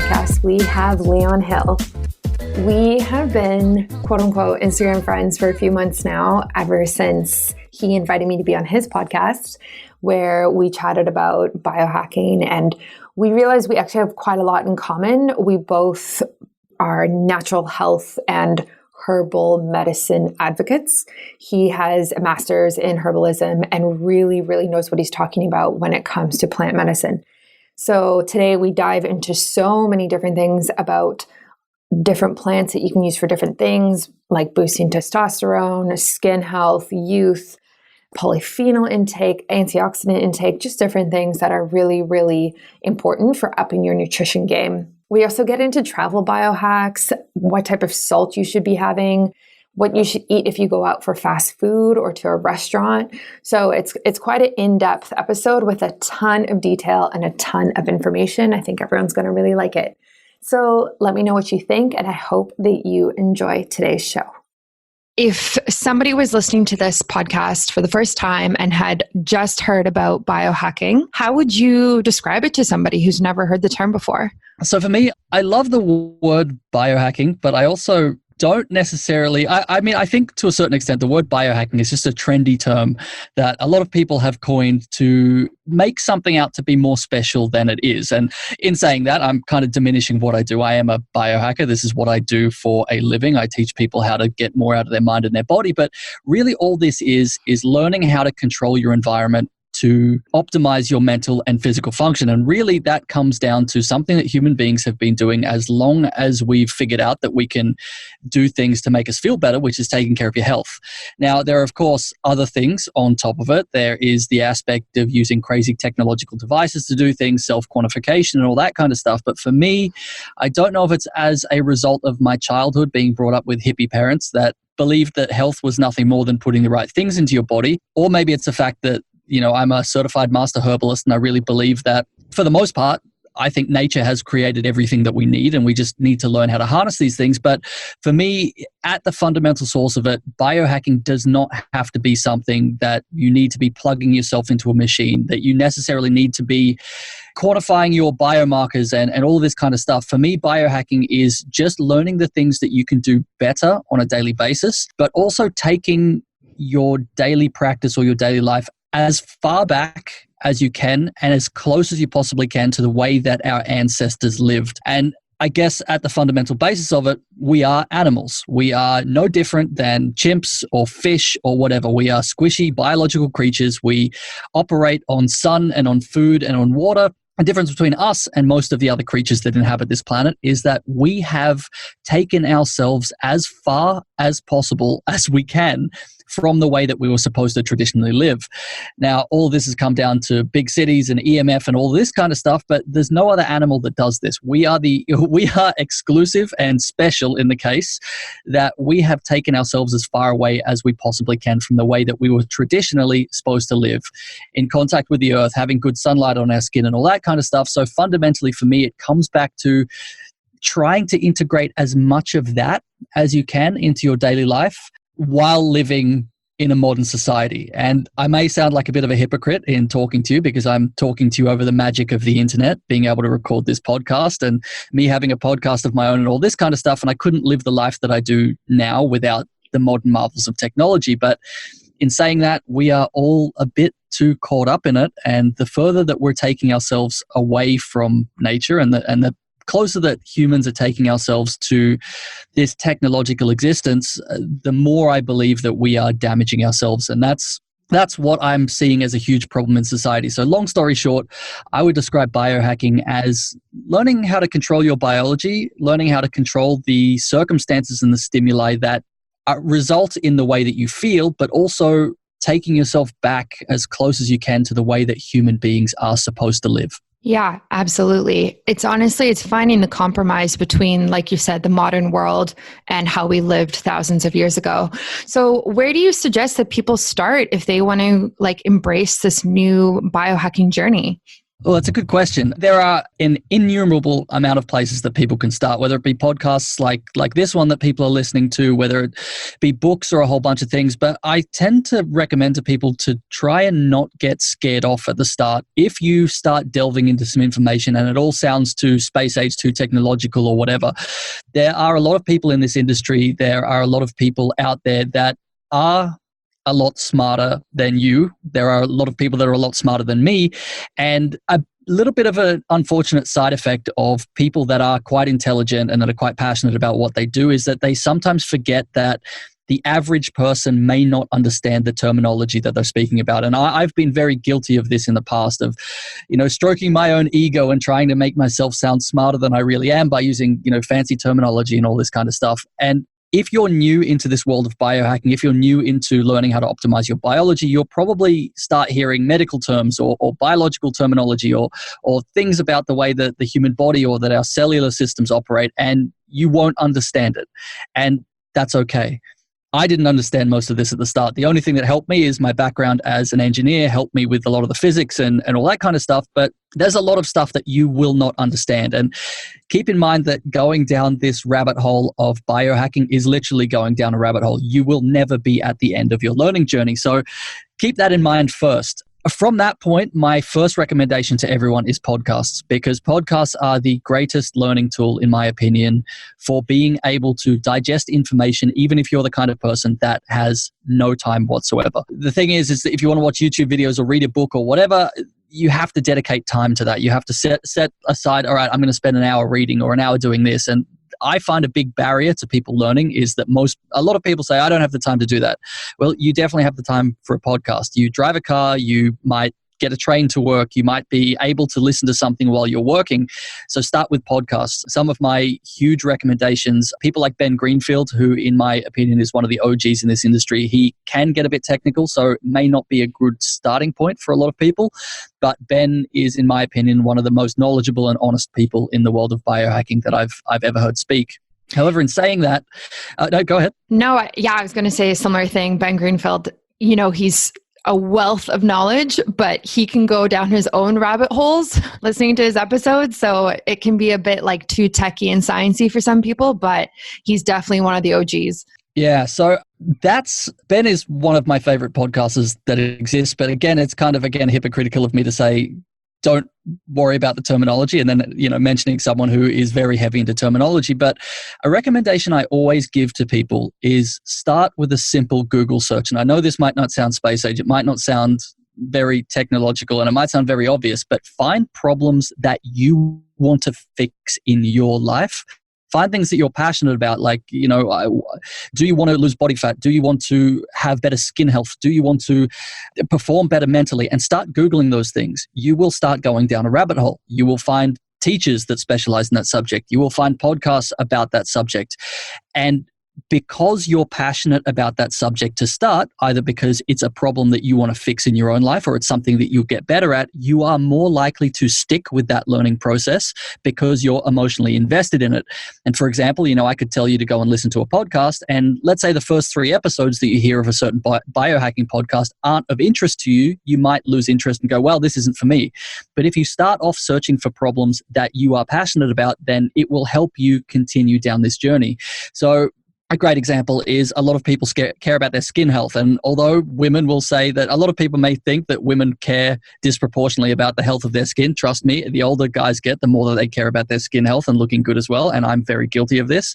Podcast, we have Leon Hill. We have been, quote unquote, Instagram friends for a few months now, ever since he invited me to be on his podcast, where we chatted about biohacking, and we realized we actually have quite a lot in common. We both are natural health and herbal medicine advocates. He has a master's in herbalism and really knows what he's talking about when it comes to plant medicine. So today we dive into so many different things about different plants that you can use for different things, like boosting testosterone, skin health, youth, polyphenol intake, antioxidant intake, just different things that are really important for upping your nutrition game. We also get into travel biohacks, what type of salt you should be having, what you should eat if you go out for fast food or to a restaurant. So it's quite an in-depth episode with a ton of detail and a ton of information. I think everyone's going to really like it. So let me know what you think, and I hope that you enjoy today's show. If somebody was listening to this podcast for the first time and had just heard about biohacking, how would you describe it to somebody who's never heard the term before? So for me, I love the word biohacking, but I also don't necessarily, I think to a certain extent, the word biohacking is just a trendy term that a lot of people have coined to make something out to be more special than it is. And in saying that, I'm kind of diminishing what I do. I am a biohacker. This is what I do for a living. I teach people how to get more out of their mind and their body. But really all this is learning how to control your environment to optimize your mental and physical function. And really that comes down to something that human beings have been doing as long as we've figured out that we can do things to make us feel better, which is taking care of your health. Now, there are, of course, other things on top of it. There is the aspect of using crazy technological devices to do things, self-quantification and all that kind of stuff. But for me, I don't know if it's as a result of my childhood being brought up with hippie parents that believed that health was nothing more than putting the right things into your body, or maybe it's the fact that I'm a certified Master Herbalist, and I really believe that for the most part, I think nature has created everything that we need, and we just need to learn how to harness these things. But for me, at the fundamental source of it, biohacking does not have to be something that you need to be plugging yourself into a machine, that you necessarily need to be quantifying your biomarkers and all this kind of stuff. For me, biohacking is just learning the things that you can do better on a daily basis, but also taking your daily practice or your daily life as far back as you can and as close as you possibly can to the way that our ancestors lived. And I guess at the fundamental basis of it, we are animals. We are no different than chimps or fish or whatever. We are squishy biological creatures. We operate on sun and on food and on water. The difference between us and most of the other creatures that inhabit this planet is that we have taken ourselves as far as possible as we can from the way that we were supposed to traditionally live. Now, all of this has come down to big cities and EMF and all this kind of stuff, but there's no other animal that does this. We are exclusive and special in the case that we have taken ourselves as far away as we possibly can from the way that we were traditionally supposed to live, in contact with the earth, having good sunlight on our skin and all that kind of stuff. So fundamentally for me, it comes back to trying to integrate as much of that as you can into your daily life while living in a modern society. And I may sound like a bit of a hypocrite in talking to you because I'm talking to you over the magic of the internet, being able to record this podcast and me having a podcast of my own and all this kind of stuff. And I couldn't live the life that I do now without the modern marvels of technology. But in saying that, we are all a bit too caught up in it. And the further that we're taking ourselves away from nature and the closer that humans are taking ourselves to this technological existence, the more I believe that we are damaging ourselves. And that's what I'm seeing as a huge problem in society. So long story short, I would describe biohacking as learning how to control your biology, learning how to control the circumstances and the stimuli that result in the way that you feel, but also taking yourself back as close as you can to the way that human beings are supposed to live. Yeah, absolutely. It's finding the compromise between, like you said, the modern world and how we lived thousands of years ago. So where do you suggest that people start if they want to embrace this new biohacking journey? Well, that's a good question. There are an innumerable amount of places that people can start, whether it be podcasts like this one that people are listening to, whether it be books or a whole bunch of things. But I tend to recommend to people to try and not get scared off at the start. If you start delving into some information and it all sounds too space age, too technological or whatever, there are a lot of people in this industry. There are a lot of people out there that are a lot smarter than you. There are a lot of people that are a lot smarter than me. And a little bit of an unfortunate side effect of people that are quite intelligent and that are quite passionate about what they do is that they sometimes forget that the average person may not understand the terminology that they're speaking about. And I've been very guilty of this in the past of, stroking my own ego and trying to make myself sound smarter than I really am by using, fancy terminology and all this kind of stuff. And if you're new into this world of biohacking, if you're new into learning how to optimize your biology, you'll probably start hearing medical terms or biological terminology or things about the way that the human body or that our cellular systems operate, and you won't understand it. And that's okay. I didn't understand most of this at the start. The only thing that helped me is my background as an engineer, helped me with a lot of the physics and all that kind of stuff. But there's a lot of stuff that you will not understand. And keep in mind that going down this rabbit hole of biohacking is literally going down a rabbit hole. You will never be at the end of your learning journey. So keep that in mind first. From that point, my first recommendation to everyone is podcasts, because podcasts are the greatest learning tool, in my opinion, for being able to digest information, even if you're the kind of person that has no time whatsoever. The thing is that if you want to watch YouTube videos or read a book or whatever, you have to dedicate time to that. You have to set aside, all right, I'm going to spend an hour reading or an hour doing this. And I find a big barrier to people learning is that a lot of people say, I don't have the time to do that. Well, you definitely have the time for a podcast. You drive a car, you might get a train to work, you might be able to listen to something while you're working. So start with podcasts. Some of my huge recommendations, people like Ben Greenfield, who in my opinion is one of the OGs in this industry, he can get a bit technical, so it may not be a good starting point for a lot of people. But Ben is, in my opinion, one of the most knowledgeable and honest people in the world of biohacking that I've ever heard speak. However, in saying that, no, go ahead. No, I was going to say a similar thing. Ben Greenfield, he's a wealth of knowledge, but he can go down his own rabbit holes listening to his episodes. So it can be a bit like too techie and sciencey for some people, but he's definitely one of the OGs. Yeah, so Ben is one of my favorite podcasters that exists. But again, it's kind of, hypocritical of me to say, don't worry about the terminology and then, mentioning someone who is very heavy into terminology. But a recommendation I always give to people is start with a simple Google search. And I know this might not sound space age, it might not sound very technological, and it might sound very obvious, but find problems that you want to fix in your life. Find things that you're passionate about, like, do you want to lose body fat? Do you want to have better skin health? Do you want to perform better mentally? And start Googling those things. You will start going down a rabbit hole. You will find teachers that specialize in that subject. You will find podcasts about that subject. And because you're passionate about that subject to start, either because it's a problem that you want to fix in your own life or it's something that you'll get better at, you are more likely to stick with that learning process because you're emotionally invested in it. And for example, I could tell you to go and listen to a podcast, and let's say the first 3 episodes that you hear of a certain biohacking podcast aren't of interest to you, you might lose interest and go, well, this isn't for me. But if you start off searching for problems that you are passionate about, then it will help you continue down this journey. So a great example is a lot of people care about their skin health. And although women will say that, a lot of people may think that women care disproportionately about the health of their skin. Trust me, the older guys get, the more that they care about their skin health and looking good as well. And I'm very guilty of this.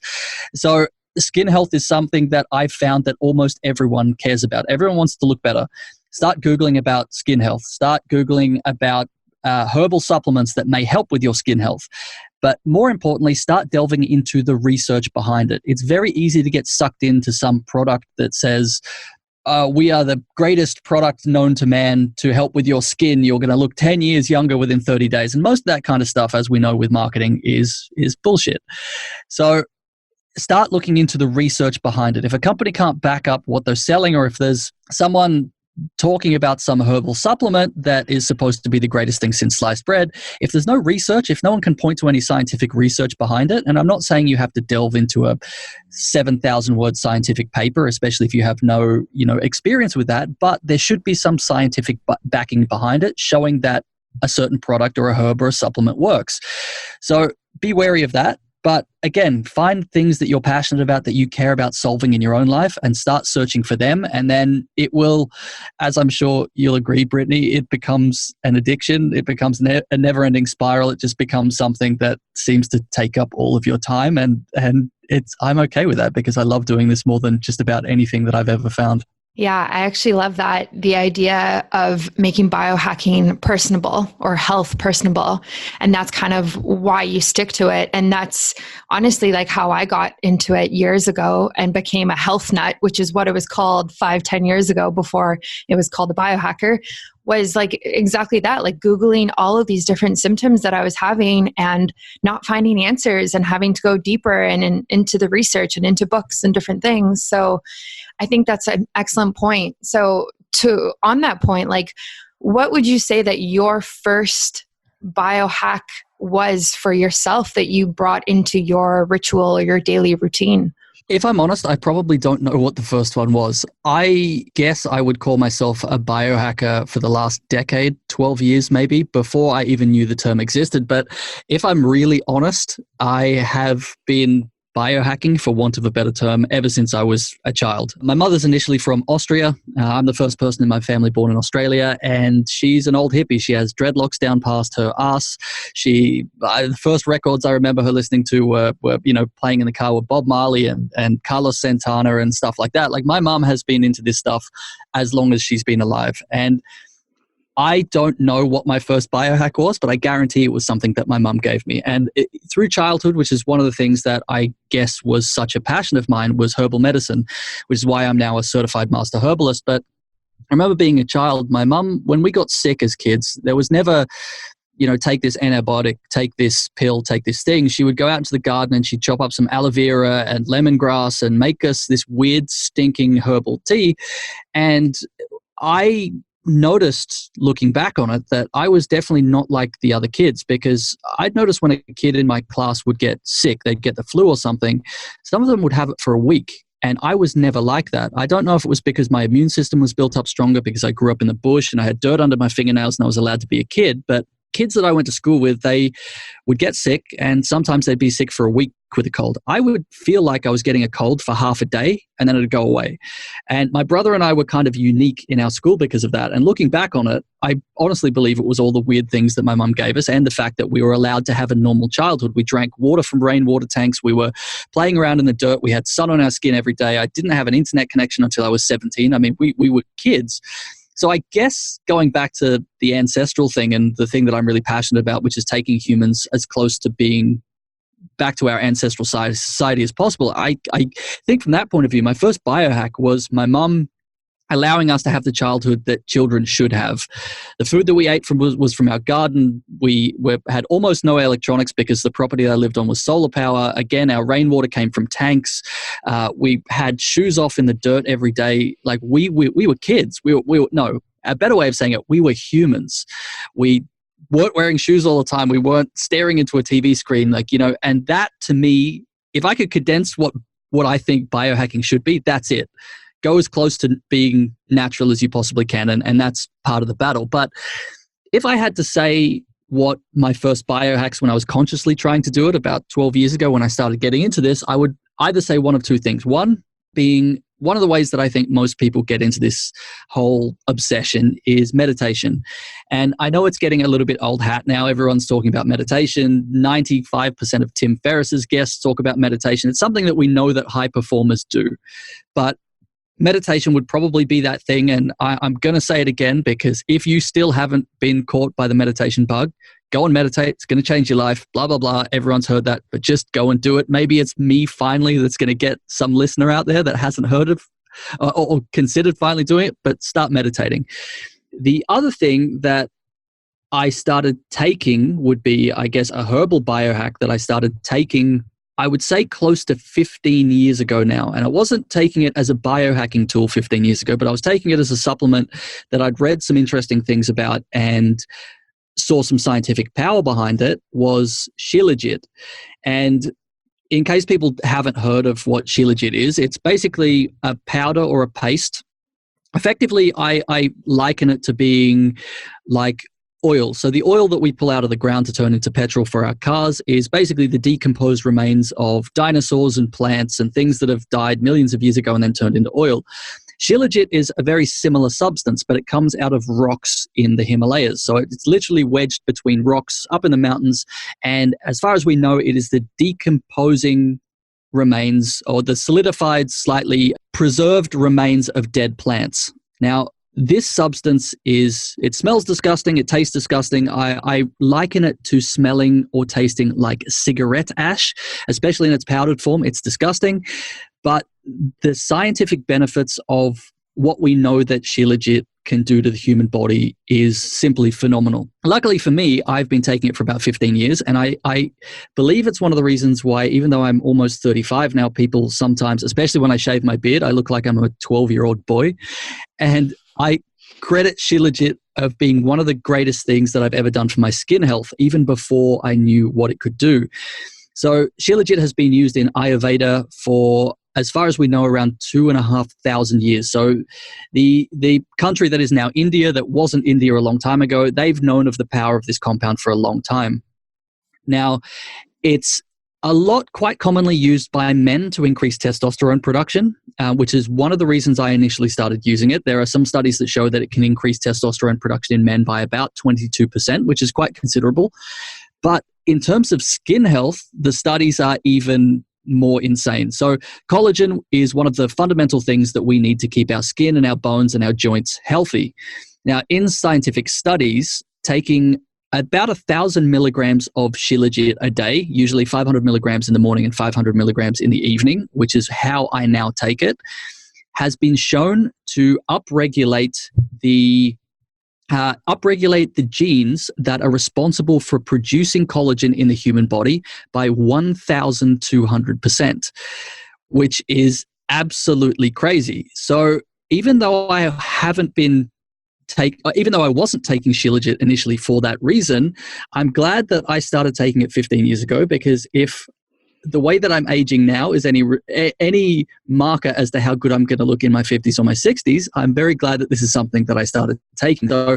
So skin health is something that I've found that almost everyone cares about. Everyone wants to look better. Start Googling about skin health. Start Googling about herbal supplements that may help with your skin health. But more importantly, start delving into the research behind it. It's very easy to get sucked into some product that says, we are the greatest product known to man to help with your skin. You're going to look 10 years younger within 30 days. And most of that kind of stuff, as we know with marketing, is bullshit. So start looking into the research behind it. If a company can't back up what they're selling, or if there's someone talking about some herbal supplement that is supposed to be the greatest thing since sliced bread, if there's no research, if no one can point to any scientific research behind it, and I'm not saying you have to delve into a 7,000 word scientific paper, especially if you have no, experience with that, but there should be some scientific backing behind it, showing that a certain product or a herb or a supplement works. So be wary of that. But again, find things that you're passionate about, that you care about solving in your own life, and start searching for them. And then it will, as I'm sure you'll agree, Brittany, it becomes an addiction. It becomes a never-ending spiral. It just becomes something that seems to take up all of your time. And I'm okay with that, because I love doing this more than just about anything that I've ever found. Yeah, I actually love that. The idea of making biohacking personable, or health personable. And that's kind of why you stick to it. And that's honestly like how I got into it years ago and became a health nut, which is what it was called 5-10 years ago, before it was called a biohacker. Was like exactly that, like Googling all of these different symptoms that I was having and not finding answers, and having to go deeper and into the research and into books and different things. So I think that's an excellent point. So on that point, like, what would you say that your first biohack was for yourself that you brought into your ritual or your daily routine? If I'm honest, I probably don't know what the first one was. I guess I would call myself a biohacker for the last decade, 12 years maybe, before I even knew the term existed. But if I'm really honest, I have been biohacking, for want of a better term, ever since I was a child. My mother's initially from Austria. I'm the first person in my family born in Australia, and she's an old hippie. She has dreadlocks down past her ass. The first records I remember her listening to were playing in the car with Bob Marley and Carlos Santana and stuff like that. Like, my mom has been into this stuff as long as she's been alive. And I don't know what my first biohack was, but I guarantee it was something that my mum gave me. And through childhood, which is one of the things that I guess was such a passion of mine, was herbal medicine, which is why I'm now a certified Master Herbalist. But I remember being a child, my mum, when we got sick as kids, there was never, take this antibiotic, take this pill, take this thing. She would go out into the garden and she'd chop up some aloe vera and lemongrass and make us this weird stinking herbal tea. And I noticed, looking back on it, that I was definitely not like the other kids, because I'd noticed when a kid in my class would get sick, they'd get the flu or something, some of them would have it for a week. And I was never like that. I don't know if it was because my immune system was built up stronger, because I grew up in the bush and I had dirt under my fingernails and I was allowed to be a kid. But kids that I went to school with, they would get sick, and sometimes they'd be sick for a week with a cold. I would feel like I was getting a cold for half a day and then it'd go away. And my brother and I were kind of unique in our school because of that. And looking back on it, I honestly believe it was all the weird things that my mum gave us, and the fact that we were allowed to have a normal childhood. We drank water from rainwater tanks. We were playing around in the dirt. We had sun on our skin every day. I didn't have an internet connection until I was 17. I mean, we were kids. So I guess going back to the ancestral thing, and the thing that I'm really passionate about, which is taking humans as close to being back to our ancestral society as possible, I think from that point of view, my first biohack was my mum allowing us to have the childhood that children should have. The food that we ate was from our garden. We had almost no electronics, because the property I lived on was solar power. Again, our rainwater came from tanks. We had shoes off in the dirt every day. Like, we were kids. No, a better way of saying it, we were humans. We weren't wearing shoes all the time. We weren't staring into a TV screen, and that, to me, if I could condense what I think biohacking should be, that's it. Go as close to being natural as you possibly can, and that's part of the battle. But if I had to say what my first biohacks, when I was consciously trying to do it about 12 years ago when I started getting into this, I would either say one of two things. One being, one of the ways that I think most people get into this whole obsession is meditation. And I know it's getting a little bit old hat now. Everyone's talking about meditation. 95% of Tim Ferriss's guests talk about meditation. It's something that we know that high performers do. But meditation would probably be that thing. And I'm going to say it again, because if you still haven't been caught by the meditation bug, go and meditate. It's going to change your life, blah, blah, blah. Everyone's heard that, but just go and do it. Maybe it's me finally that's going to get some listener out there that hasn't heard of or considered finally doing it, but start meditating. The other thing that I started taking would be, I guess, a herbal biohack that I started taking, I would say, close to 15 years ago now. And I wasn't taking it as a biohacking tool 15 years ago, but I was taking it as a supplement that I'd read some interesting things about and saw some scientific power behind it, was Shilajit. And in case people haven't heard of what Shilajit is, it's basically a powder or a paste. Effectively, I liken it to being like oil. So the oil that we pull out of the ground to turn into petrol for our cars is basically the decomposed remains of dinosaurs and plants and things that have died millions of years ago and then turned into oil. Shilajit is a very similar substance, but it comes out of rocks in the Himalayas. So it's literally wedged between rocks up in the mountains. And as far as we know, it is the decomposing remains or the solidified, slightly preserved remains of dead plants. Now, this substance it smells disgusting, it tastes disgusting. I liken it to smelling or tasting like cigarette ash, especially in its powdered form. It's disgusting. But the scientific benefits of what we know that Shilajit can do to the human body is simply phenomenal. Luckily for me, I've been taking it for about 15 years, and I believe it's one of the reasons why, even though I'm almost 35 now, people sometimes, especially when I shave my beard, I look like I'm a 12-year-old boy. And I credit Shilajit of being one of the greatest things that I've ever done for my skin health, even before I knew what it could do. So Shilajit has been used in Ayurveda for, as far as we know, around 2,500 years. So the country that is now India, that wasn't India a long time ago, they've known of the power of this compound for a long time. Now, it's a lot quite commonly used by men to increase testosterone production, which is one of the reasons I initially started using it. There are some studies that show that it can increase testosterone production in men by about 22%, which is quite considerable. But in terms of skin health, the studies are even more insane. So collagen is one of the fundamental things that we need to keep our skin and our bones and our joints healthy. Now, in scientific studies, taking about 1,000 milligrams of Shilajit a day, usually 500 milligrams in the morning and 500 milligrams in the evening, which is how I now take it, has been shown to upregulate the genes that are responsible for producing collagen in the human body by 1,200%, which is absolutely crazy. So even though I wasn't taking Shilajit initially for that reason, I'm glad that I started taking it 15 years ago, because if the way that I'm aging now is any marker as to how good I'm going to look in my 50s or my 60s, I'm very glad that this is something that I started taking. So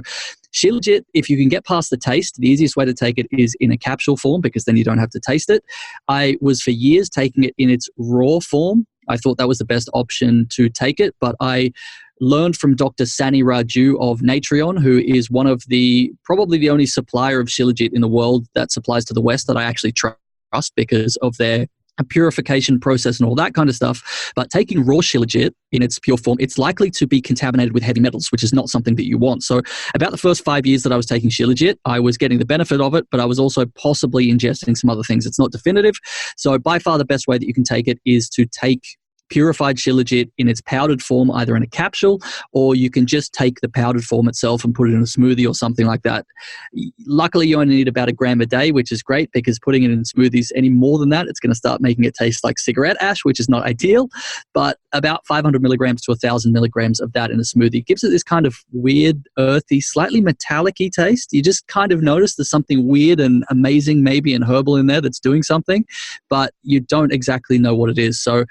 Shilajit, if you can get past the taste, the easiest way to take it is in a capsule form, because then you don't have to taste it. I was for years taking it in its raw form. I thought that was the best option to take it, but I learned from Dr. Sani Raju of Natreon, who is probably the only supplier of Shilajit in the world that supplies to the West that I actually trust, because of their purification process and all that kind of stuff. But taking raw Shilajit in its pure form, it's likely to be contaminated with heavy metals, which is not something that you want. So about the first 5 years that I was taking Shilajit, I was getting the benefit of it, but I was also possibly ingesting some other things. It's not definitive. So by far the best way that you can take it is to take purified Shilajit in its powdered form, either in a capsule, or you can just take the powdered form itself and put it in a smoothie or something like that. Luckily, you only need about 1 gram a day, which is great, because putting it in smoothies any more than that, it's going to start making it taste like cigarette ash, which is not ideal. But about 500 milligrams to 1,000 milligrams of that in a smoothie gives it this kind of weird, earthy, slightly metallic-y taste. You just kind of notice there's something weird and amazing maybe in Herbal in there that's doing something, but you don't exactly know what it is. So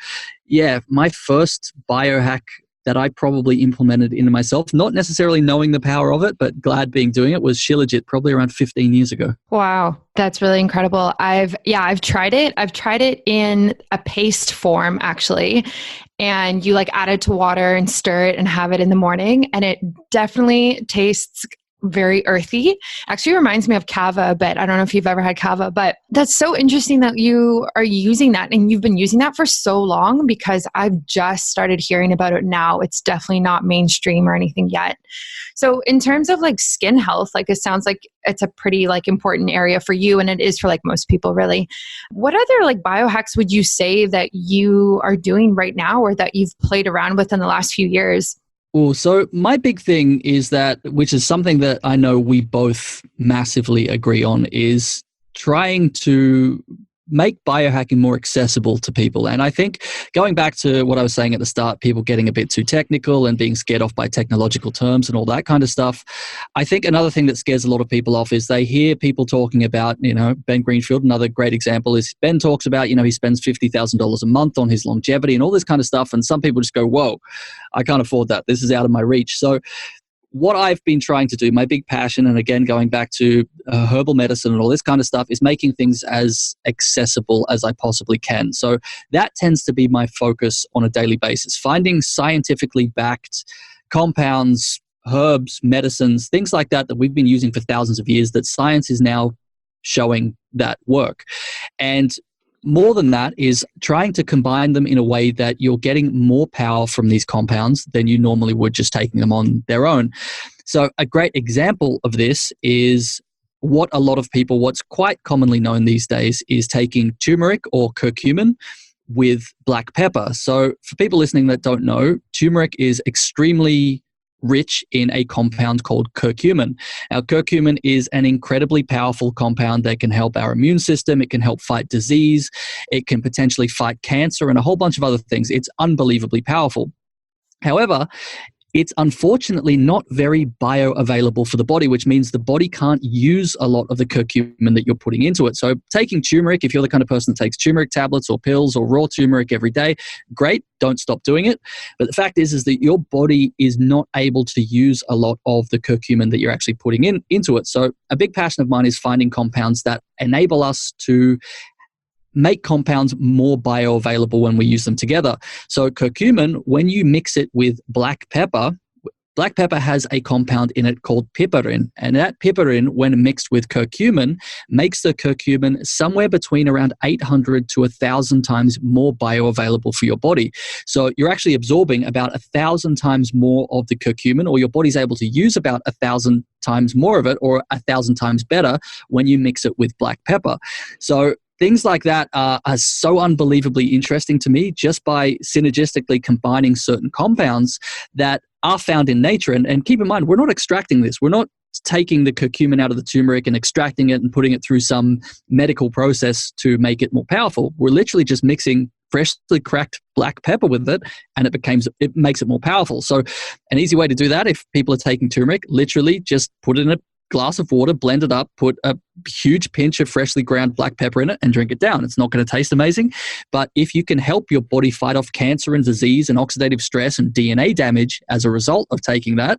yeah, my first biohack that I probably implemented into myself, not necessarily knowing the power of it, but glad being doing it, was Shilajit probably around 15 years ago. Wow. That's really incredible. I've tried it. I've tried it in a paste form, actually. And you add it to water and stir it and have it in the morning. And it definitely tastes very earthy. Actually reminds me of kava a bit. I don't know if you've ever had kava, but that's so interesting that you are using that and you've been using that for so long, because I've just started hearing about it now. It's definitely not mainstream or anything yet. So in terms of skin health, it sounds like it's a pretty important area for you, and it is for most people really. What other biohacks would you say that you are doing right now, or that you've played around with in the last few years? Well, so my big thing is that, which is something that I know we both massively agree on, is trying to make biohacking more accessible to people. And I think going back to what I was saying at the start, people getting a bit too technical and being scared off by technological terms and all that kind of stuff. I think another thing that scares a lot of people off is they hear people talking about, Ben Greenfield. Another great example is Ben talks about, he spends $50,000 a month on his longevity and all this kind of stuff. And some people just go, whoa, I can't afford that. This is out of my reach. So what I've been trying to do, my big passion, and again, going back to herbal medicine and all this kind of stuff, is making things as accessible as I possibly can. So that tends to be my focus on a daily basis, finding scientifically backed compounds, herbs, medicines, things like that we've been using for thousands of years that science is now showing that work. And more than that is trying to combine them in a way that you're getting more power from these compounds than you normally would just taking them on their own. So a great example of this is what's quite commonly known these days is taking turmeric or curcumin with black pepper. So for people listening that don't know, turmeric is extremely rich in a compound called curcumin. Now, curcumin is an incredibly powerful compound that can help our immune system. It can help fight disease. It can potentially fight cancer and a whole bunch of other things. It's unbelievably powerful. However, it's unfortunately not very bioavailable for the body, which means the body can't use a lot of the curcumin that you're putting into it. So taking turmeric, if you're the kind of person that takes turmeric tablets or pills or raw turmeric every day, great, don't stop doing it. But the fact is that your body is not able to use a lot of the curcumin that you're actually putting into it. So a big passion of mine is finding compounds that enable us to make compounds more bioavailable when we use them together. So curcumin, when you mix it with black pepper has a compound in it called piperin. And that piperin, when mixed with curcumin, makes the curcumin somewhere between around 800 to 1,000 times more bioavailable for your body. So you're actually absorbing about 1,000 times more of the curcumin, or your body's able to use about 1,000 times more of it, or 1,000 times better when you mix it with black pepper. So things like that are so unbelievably interesting to me just by synergistically combining certain compounds that are found in nature. And keep in mind, we're not extracting this. We're not taking the curcumin out of the turmeric and extracting it and putting it through some medical process to make it more powerful. We're literally just mixing freshly cracked black pepper with it, and it makes it more powerful. So an easy way to do that, if people are taking turmeric, literally just put it in a glass of water, blend it up, put a huge pinch of freshly ground black pepper in it and drink it down. It's not going to taste amazing, but if you can help your body fight off cancer and disease and oxidative stress and DNA damage as a result of taking that,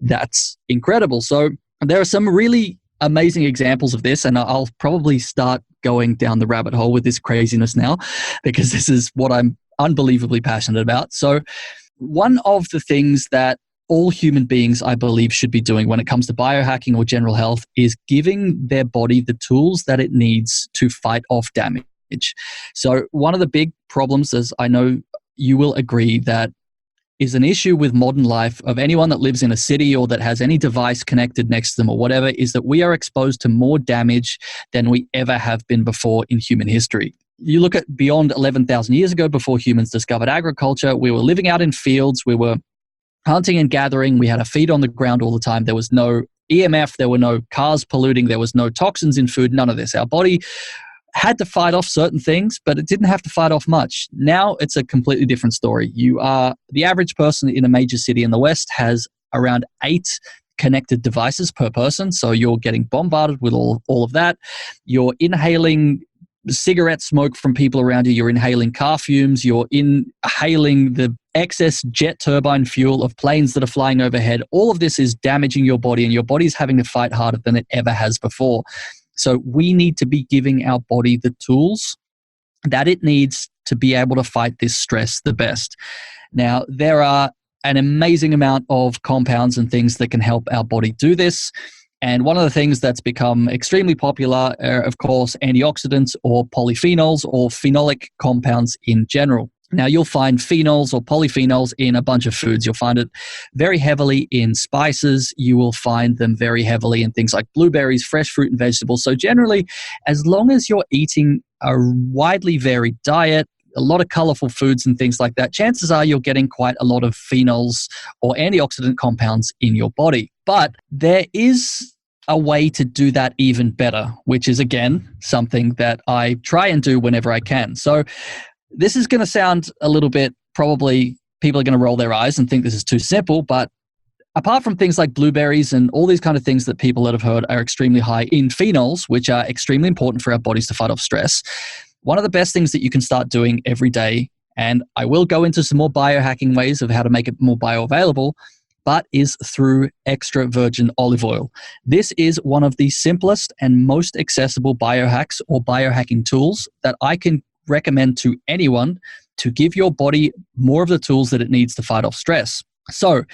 that's incredible. So there are some really amazing examples of this, and I'll probably start going down the rabbit hole with this craziness now because this is what I'm unbelievably passionate about. So one of the things that all human beings, I believe, should be doing when it comes to biohacking or general health is giving their body the tools that it needs to fight off damage. So one of the big problems, as I know you will agree, that is an issue with modern life of anyone that lives in a city or that has any device connected next to them or whatever, is that we are exposed to more damage than we ever have been before in human history. You look at beyond 11,000 years ago, before humans discovered agriculture, we were living out in fields, we were hunting and gathering, we had our feet on the ground all the time. There was no EMF, there were no cars polluting, there was no toxins in food, none of this. Our body had to fight off certain things, but it didn't have to fight off much. Now it's a completely different story. The average person in a major city in the West has around 8 connected devices per person. So you're getting bombarded with all of that. You're inhaling cigarette smoke from people around you. You're inhaling car fumes. You're inhaling the excess jet turbine fuel of planes that are flying overhead. All of this is damaging your body, and your body's having to fight harder than it ever has before. So we need to be giving our body the tools that it needs to be able to fight this stress the best. Now, there are an amazing amount of compounds and things that can help our body do this. And one of the things that's become extremely popular are, of course, antioxidants or polyphenols or phenolic compounds in general. Now, you'll find phenols or polyphenols in a bunch of foods. You'll find it very heavily in spices. You will find them very heavily in things like blueberries, fresh fruit and vegetables. So generally, as long as you're eating a widely varied diet, a lot of colorful foods and things like that, chances are you're getting quite a lot of phenols or antioxidant compounds in your body. But there is a way to do that even better, which is, again, something that I try and do whenever I can. So this is going to sound a little bit, probably people are going to roll their eyes and think this is too simple, but apart from things like blueberries and all these kind of things that people that have heard are extremely high in phenols, which are extremely important for our bodies to fight off stress, one of the best things that you can start doing every day, and I will go into some more biohacking ways of how to make it more bioavailable, but is through extra virgin olive oil. This is one of the simplest and most accessible biohacks or biohacking tools that I can recommend to anyone to give your body more of the tools that it needs to fight off stress. So,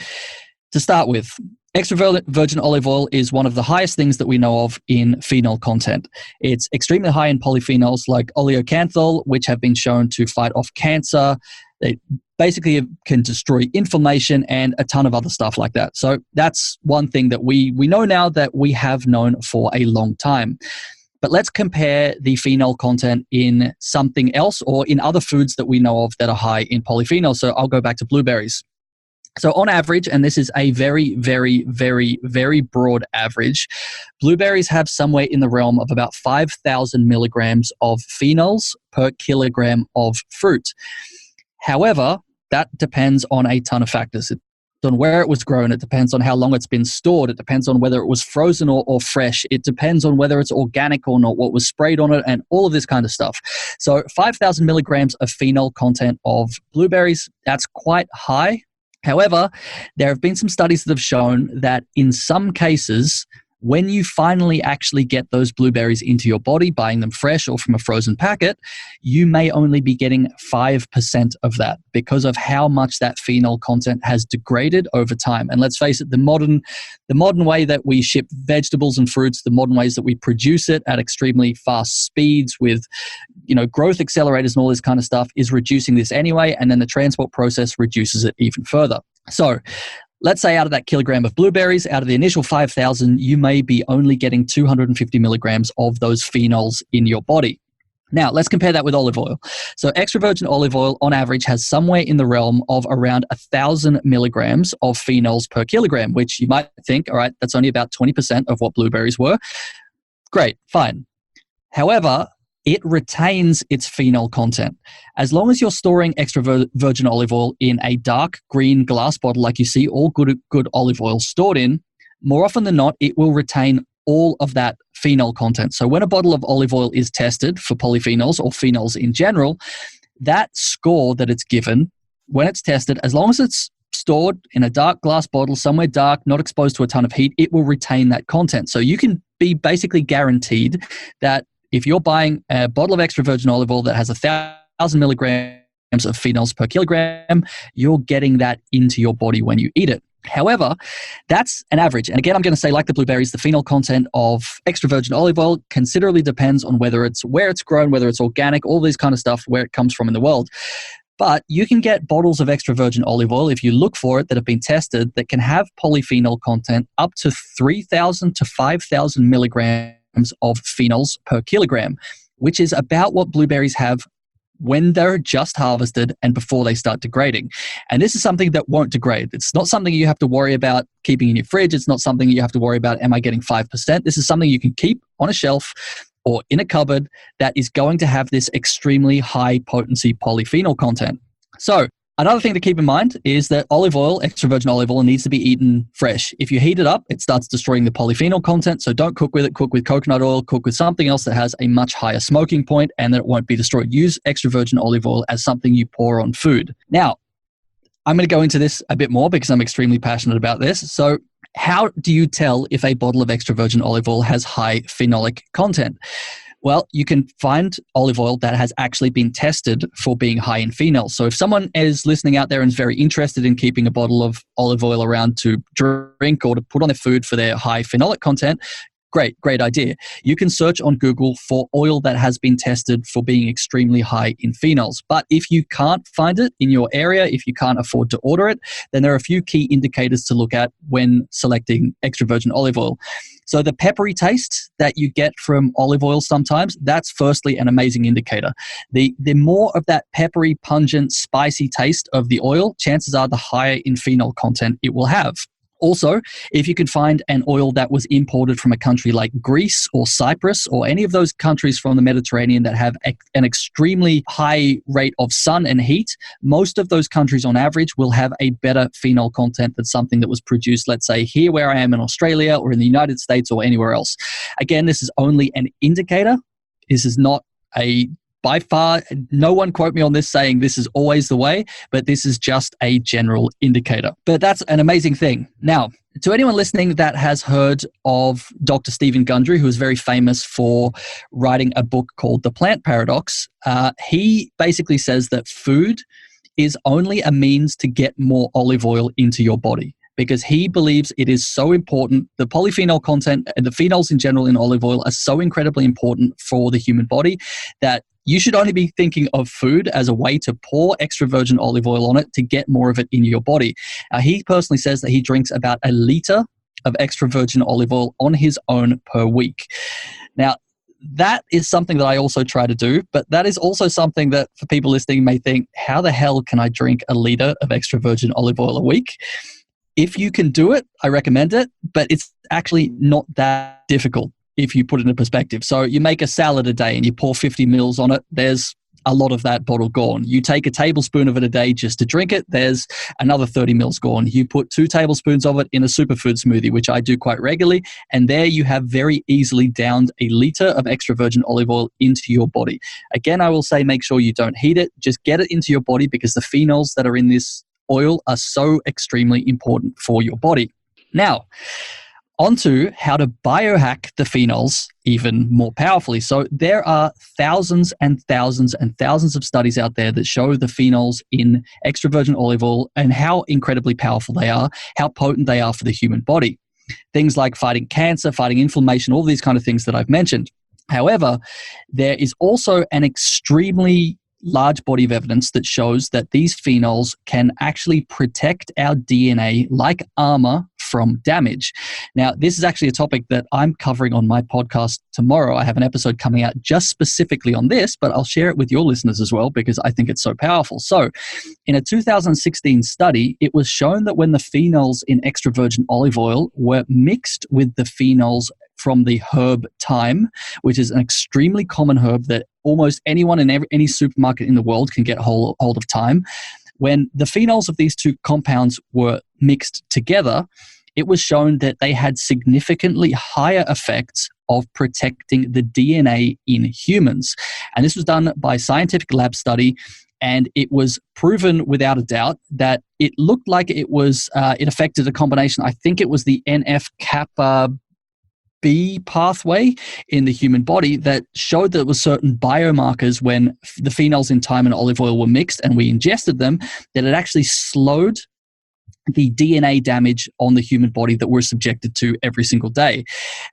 to start with, extra virgin olive oil is one of the highest things that we know of in phenol content. It's extremely high in polyphenols like oleocanthal, which have been shown to fight off cancer. It basically can destroy inflammation and a ton of other stuff like that. So that's one thing that we know now that we have known for a long time. But let's compare the phenol content in something else or in other foods that we know of that are high in polyphenols. So I'll go back to blueberries. So on average, and this is a very, very, very, very broad average, blueberries have somewhere in the realm of about 5,000 milligrams of phenols per kilogram of fruit. However, that depends on a ton of factors. It depends on where it was grown. It depends on how long it's been stored. It depends on whether it was frozen or fresh. It depends on whether it's organic or not, what was sprayed on it, and all of this kind of stuff. So 5,000 milligrams of phenol content of blueberries, that's quite high. However, there have been some studies that have shown that in some cases, when you finally actually get those blueberries into your body, buying them fresh or from a frozen packet, you may only be getting 5% of that because of how much that phenol content has degraded over time. And let's face it, the modern way that we ship vegetables and fruits, the modern ways that we produce it at extremely fast speeds with, growth accelerators and all this kind of stuff is reducing this anyway. And then the transport process reduces it even further. So let's say out of that kilogram of blueberries, out of the initial 5,000, you may be only getting 250 milligrams of those phenols in your body. Now, let's compare that with olive oil. So extra virgin olive oil on average has somewhere in the realm of around 1,000 milligrams of phenols per kilogram, which you might think, all right, that's only about 20% of what blueberries were. Great, fine. However, it retains its phenol content. As long as you're storing extra virgin olive oil in a dark green glass bottle like you see all good olive oil stored in, more often than not, it will retain all of that phenol content. So when a bottle of olive oil is tested for polyphenols or phenols in general, that score that it's given when it's tested, as long as it's stored in a dark glass bottle, somewhere dark, not exposed to a ton of heat, it will retain that content. So you can be basically guaranteed that if you're buying a bottle of extra virgin olive oil that has 1,000 milligrams of phenols per kilogram, you're getting that into your body when you eat it. However, that's an average. And again, I'm going to say, like the blueberries, the phenol content of extra virgin olive oil considerably depends on whether it's where it's grown, whether it's organic, all this kind of stuff, where it comes from in the world. But you can get bottles of extra virgin olive oil, if you look for it, that have been tested, that can have polyphenol content up to 3,000 to 5,000 milligrams of phenols per kilogram, which is about what blueberries have when they're just harvested and before they start degrading. And this is something that won't degrade. It's not something you have to worry about keeping in your fridge. It's not something you have to worry about, am I getting 5%? This is something you can keep on a shelf or in a cupboard that is going to have this extremely high potency polyphenol content. So another thing to keep in mind is that olive oil, extra virgin olive oil, needs to be eaten fresh. If you heat it up, it starts destroying the polyphenol content. So don't cook with it. Cook with coconut oil. Cook with something else that has a much higher smoking point and that it won't be destroyed. Use extra virgin olive oil as something you pour on food. Now, I'm going to go into this a bit more because I'm extremely passionate about this. So how do you tell if a bottle of extra virgin olive oil has high phenolic content? Well, you can find olive oil that has actually been tested for being high in phenol. So if someone is listening out there and is very interested in keeping a bottle of olive oil around to drink or to put on their food for their high phenolic content, great idea. You can search on Google for oil that has been tested for being extremely high in phenols. But if you can't find it in your area, if you can't afford to order it, then there are a few key indicators to look at when selecting extra virgin olive oil. So the peppery taste that you get from olive oil sometimes, that's firstly an amazing indicator. The more of that peppery, pungent, spicy taste of the oil, chances are the higher in phenol content it will have. Also, if you could find an oil that was imported from a country like Greece or Cyprus or any of those countries from the Mediterranean that have an extremely high rate of sun and heat, most of those countries on average will have a better phenol content than something that was produced, let's say, here where I am in Australia or in the United States or anywhere else. Again, this is only an indicator. This is not a by far, no one quote me on this saying this is always the way, but this is just a general indicator. But that's an amazing thing. Now, to anyone listening that has heard of Dr. Stephen Gundry, who is very famous for writing a book called The Plant Paradox, he basically says that food is only a means to get more olive oil into your body, because he believes it is so important. The polyphenol content and the phenols in general in olive oil are so incredibly important for the human body that you should only be thinking of food as a way to pour extra virgin olive oil on it to get more of it in your body. He personally says that he drinks about 1 liter of extra virgin olive oil on his own per week. Now, that is something that I also try to do, but that is also something that for people listening may think, how the hell can I drink 1 liter of extra virgin olive oil a week? If you can do it, I recommend it, but it's actually not that difficult if you put it in perspective. So you make a salad a day and you pour 50 mils on it, there's a lot of that bottle gone. You take a tablespoon of it a day just to drink it, there's another 30 mils gone. You put 2 tablespoons of it in a superfood smoothie, which I do quite regularly, and there you have very easily downed 1 liter of extra virgin olive oil into your body. Again, I will say make sure you don't heat it, just get it into your body, because the phenols that are in this oil are so extremely important for your body. Now, onto how to biohack the phenols even more powerfully. So there are thousands and thousands and thousands of studies out there that show the phenols in extra virgin olive oil and how incredibly powerful they are, how potent they are for the human body. Things like fighting cancer, fighting inflammation, all these kind of things that I've mentioned. However, there is also an extremely large body of evidence that shows that these phenols can actually protect our DNA like armor from damage. Now, this is actually a topic that I'm covering on my podcast tomorrow. I have an episode coming out just specifically on this, but I'll share it with your listeners as well because I think it's so powerful. So, in a 2016 study, it was shown that when the phenols in extra virgin olive oil were mixed with the phenols from the herb thyme, which is an extremely common herb that almost anyone in any supermarket in the world can get hold of thyme. When the phenols of these two compounds were mixed together, it was shown that they had significantly higher effects of protecting the DNA in humans. And this was done by scientific lab study, and it was proven without a doubt that it looked like it was, it affected a combination. I think it was the NF-kappa B pathway in the human body that showed that there were certain biomarkers when the phenols in thyme and olive oil were mixed and we ingested them, that it actually slowed the DNA damage on the human body that we're subjected to every single day.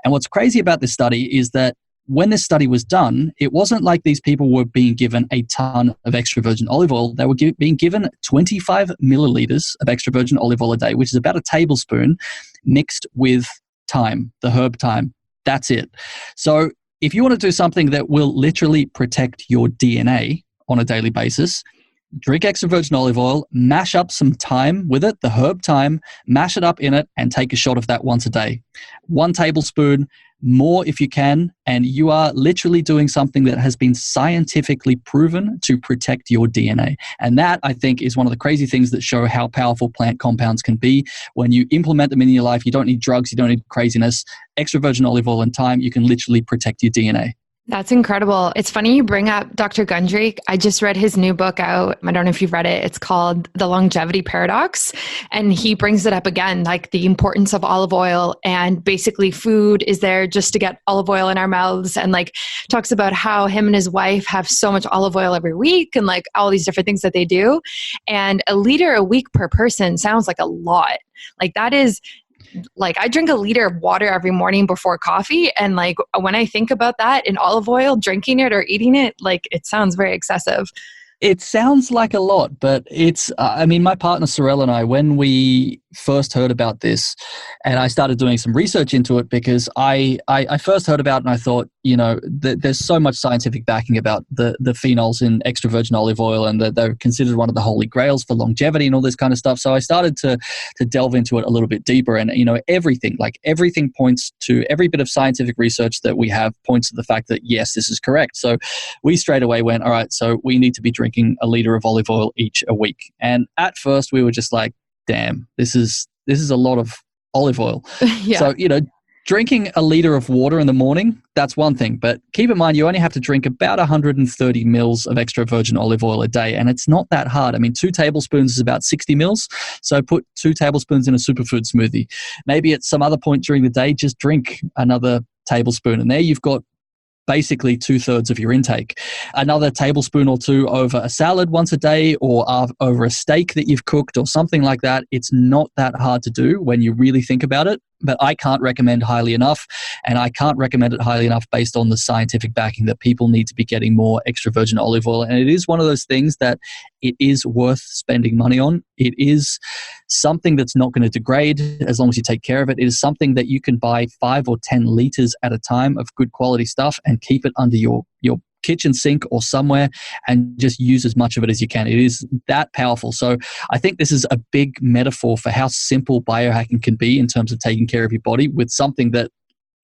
And what's crazy about this study is that when this study was done, it wasn't like these people were being given a ton of extra virgin olive oil. They were being given 25 milliliters of extra virgin olive oil a day, which is about a tablespoon, mixed with thyme, the herb thyme. That's it. So if you want to do something that will literally protect your DNA on a daily basis, drink extra virgin olive oil, mash up some thyme with it, the herb thyme, mash it up in it, and take a shot of that once a day. 1 tablespoon, more if you can, and you are literally doing something that has been scientifically proven to protect your DNA. And that, I think, is one of the crazy things that show how powerful plant compounds can be. When you implement them in your life, you don't need drugs, you don't need craziness. Extra virgin olive oil and thyme, you can literally protect your DNA. That's incredible. It's funny you bring up Dr. Gundry. I just read his new book out. I don't know if you've read it. It's called The Longevity Paradox. And he brings it up again, like the importance of olive oil, and basically food is there just to get olive oil in our mouths, and like talks about how him and his wife have so much olive oil every week and like all these different things that they do. And 1 liter a week per person sounds like a lot. Like that is, like I drink 1 liter of water every morning before coffee. And like when I think about that in olive oil, drinking it or eating it, like it sounds very excessive. It sounds like a lot, but it's, I mean, my partner Sorel and I, when we first heard about this, and I started doing some research into it because I first heard about it and I thought, you know, there's so much scientific backing about the phenols in extra virgin olive oil, and that they're considered one of the holy grails for longevity and all this kind of stuff. So I started to delve into it a little bit deeper, and, you know, everything points to, every bit of scientific research that we have points to the fact that, yes, this is correct. So we straight away went, all right, so we need to be drinking 1 liter of olive oil each a week. And at first we were just like, damn, this is a lot of olive oil. Yeah. So, you know, drinking a liter of water in the morning, that's one thing. But keep in mind, you only have to drink about 130 mils of extra virgin olive oil a day. And it's not that hard. I mean, 2 tablespoons is about 60 mils. So put 2 tablespoons in a superfood smoothie. Maybe at some other point during the day, just drink another tablespoon. And there you've got basically 2/3 of your intake. Another tablespoon or 2 over a salad once a day, or over a steak that you've cooked or something like that. It's not that hard to do when you really think about it. But I can't recommend highly enough, and I can't recommend it highly enough based on the scientific backing that people need to be getting more extra virgin olive oil. And it is one of those things that it is worth spending money on. It is something that's not going to degrade as long as you take care of it. It is something that you can buy 5 or 10 liters at a time of good quality stuff and keep it under your kitchen sink or somewhere and just use as much of it as you can. It is that powerful. So I think this is a big metaphor for how simple biohacking can be in terms of taking care of your body with something that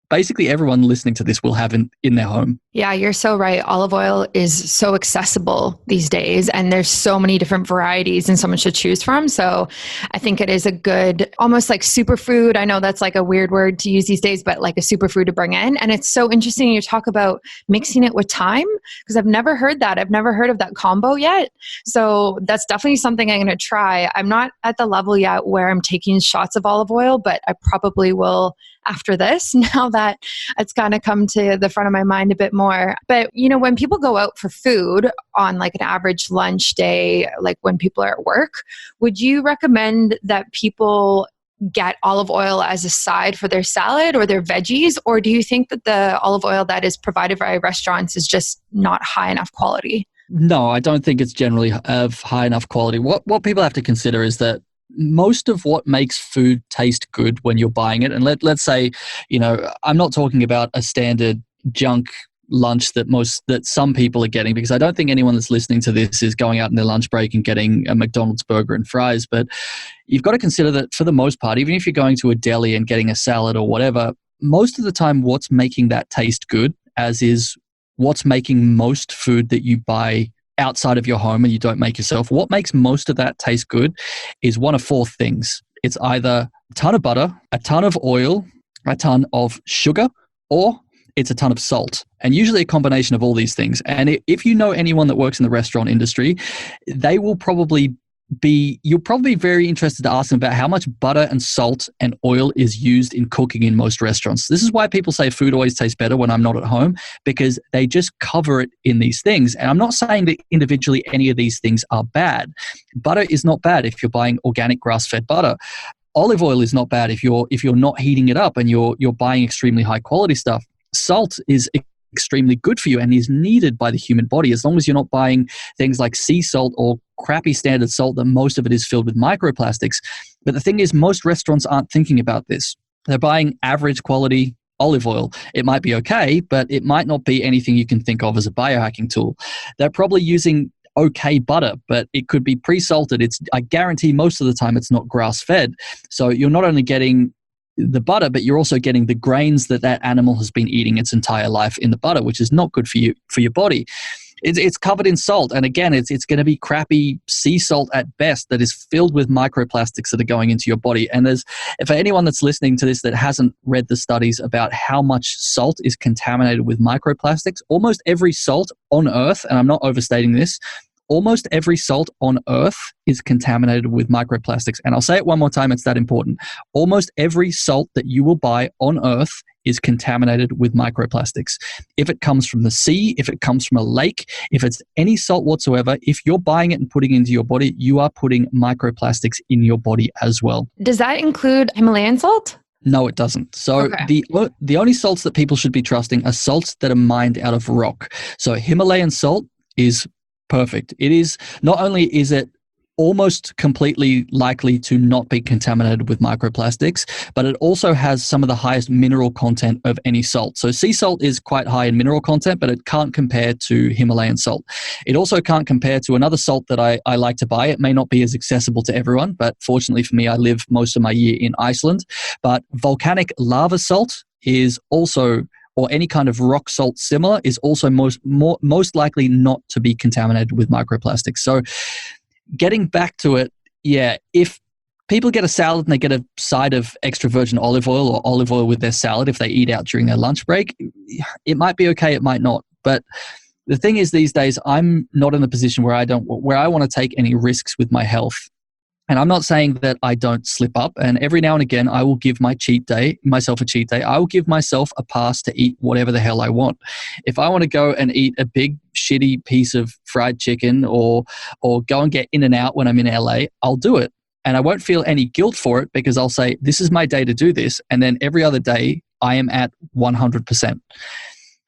basically everyone listening to this will have in their home. Yeah, you're so right. Olive oil is so accessible these days, and there's so many different varieties and so much to choose from. So I think it is a good, almost like superfood. I know that's like a weird word to use these days, but like a superfood to bring in. And it's so interesting you talk about mixing it with thyme, because I've never heard that. I've never heard of that combo yet. So that's definitely something I'm going to try. I'm not at the level yet where I'm taking shots of olive oil, but I probably will after this, now that it's kind of come to the front of my mind a bit more. But, you know, when people go out for food on like an average lunch day, like when people are at work, would you recommend that people get olive oil as a side for their salad or their veggies? Or do you think that the olive oil that is provided by restaurants is just not high enough quality? No, I don't think it's generally of high enough quality. What people have to consider is that most of what makes food taste good when you're buying it, and let's say, you know, I'm not talking about a standard junk lunch that some people are getting, because I don't think anyone that's listening to this is going out in their lunch break and getting a McDonald's burger and fries. But you've got to consider that for the most part, even if you're going to a deli and getting a salad or whatever, most of the time what's making that taste good, as is what's making most food that you buy outside of your home and you don't make yourself, what makes most of that taste good is one of 4 things. It's either a ton of butter, a ton of oil, a ton of sugar, or it's a ton of salt. And usually a combination of all these things. And if you know anyone that works in the restaurant industry, they will probably you'll probably be very interested to ask them about how much butter and salt and oil is used in cooking in most restaurants. This is why people say food always tastes better when I'm not at home, because they just cover it in these things. And I'm not saying that individually any of these things are bad. Butter is not bad if you're buying organic grass-fed butter. Olive oil is not bad if you're not heating it up and you're buying extremely high quality stuff. Salt is extremely good for you and is needed by the human body, as long as you're not buying things like sea salt or crappy standard salt that most of it is filled with microplastics. But the thing is, most restaurants aren't thinking about this. They're buying average quality olive oil. It might be okay, but it might not be anything you can think of as a biohacking tool. They're probably using okay butter, but it could be pre-salted. I guarantee most of the time it's not grass-fed. So you're not only getting the butter, but you're also getting the grains that animal has been eating its entire life in the butter, which is not good for your body. It's covered in salt, and again, it's going to be crappy sea salt at best that is filled with microplastics that are going into your body. And for anyone that's listening to this that hasn't read the studies about how much salt is contaminated with microplastics, almost every salt on Earth, and I'm not overstating this, almost every salt on Earth is contaminated with microplastics. And I'll say it one more time, it's that important. Almost every salt that you will buy on Earth is contaminated with microplastics. If it comes from the sea, if it comes from a lake, if it's any salt whatsoever, if you're buying it and putting it into your body, you are putting microplastics in your body as well. Does that include Himalayan salt? No, it doesn't. So the only salts that people should be trusting are salts that are mined out of rock. So Himalayan salt is perfect. It is, not only is it almost completely likely to not be contaminated with microplastics, but it also has some of the highest mineral content of any salt. So sea salt is quite high in mineral content, but it can't compare to Himalayan salt. It also can't compare to another salt that I like to buy. It may not be as accessible to everyone, but fortunately for me, I live most of my year in Iceland. But volcanic lava salt is also, or any kind of rock salt similar, is also most likely not to be contaminated with microplastics. So getting back to it, yeah, if people get a salad and they get a side of extra virgin olive oil or olive oil with their salad if they eat out during their lunch break. It might be okay, it might not. But the thing is, these days, I'm not in a position where I want to take any risks with my health. And I'm not saying that I don't slip up. And every now and again, I will give myself a cheat day. I will give myself a pass to eat whatever the hell I want. If I want to go and eat a big, shitty piece of fried chicken or go and get In-N-Out when I'm in LA, I'll do it. And I won't feel any guilt for it because I'll say, this is my day to do this. And then every other day, I am at 100%.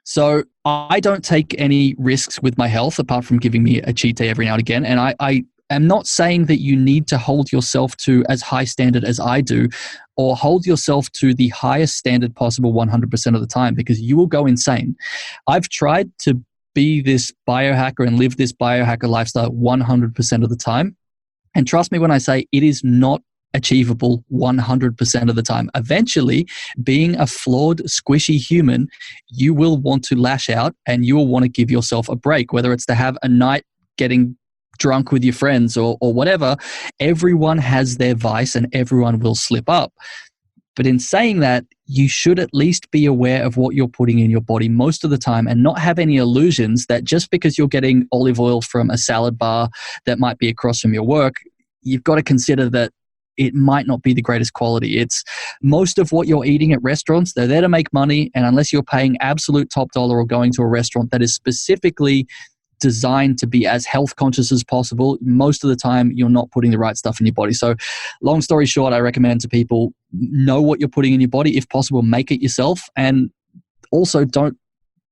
So I don't take any risks with my health apart from giving me a cheat day every now and again. And I'm not saying that you need to hold yourself to as high standard as I do or hold yourself to the highest standard possible 100% of the time because you will go insane. I've tried to be this biohacker and live this biohacker lifestyle 100% of the time. And trust me when I say it is not achievable 100% of the time. Eventually, being a flawed, squishy human, you will want to lash out and you will want to give yourself a break, whether it's to have a night getting drunk with your friends or whatever. Everyone has their vice and everyone will slip up. But in saying that, you should at least be aware of what you're putting in your body most of the time and not have any illusions that just because you're getting olive oil from a salad bar that might be across from your work, you've got to consider that it might not be the greatest quality. It's most of what you're eating at restaurants, they're there to make money. And unless you're paying absolute top dollar or going to a restaurant that is specifically designed to be as health conscious as possible, most of the time you're not putting the right stuff in your body. So long story short, I recommend to people, know what you're putting in your body. If possible, make it yourself. And also don't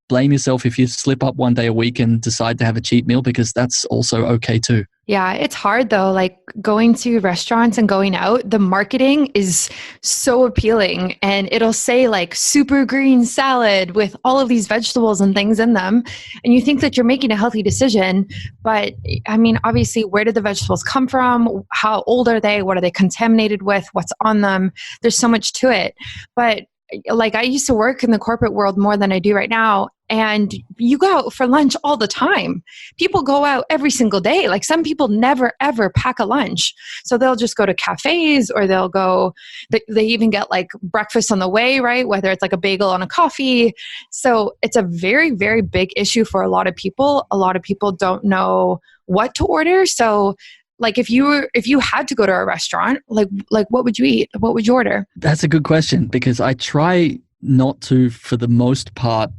blame yourself if you slip up one day a week and decide to have a cheat meal, because that's also okay too. Yeah, it's hard though. Like going to restaurants and going out, the marketing is so appealing and it'll say like super green salad with all of these vegetables and things in them. And you think that you're making a healthy decision. But I mean, obviously, where did the vegetables come from? How old are they? What are they contaminated with? What's on them? There's so much to it. But like I used to work in the corporate world more than I do right now. And you go out for lunch all the time. People go out every single day. Like some people never, ever pack a lunch. So they'll just go to cafes or they'll go, they even get like breakfast on the way, right? Whether it's like a bagel and a coffee. So it's a very, very big issue for a lot of people. A lot of people don't know what to order. So like if you had to go to a restaurant, like what would you eat? What would you order? That's a good question, because I try not to, for the most part,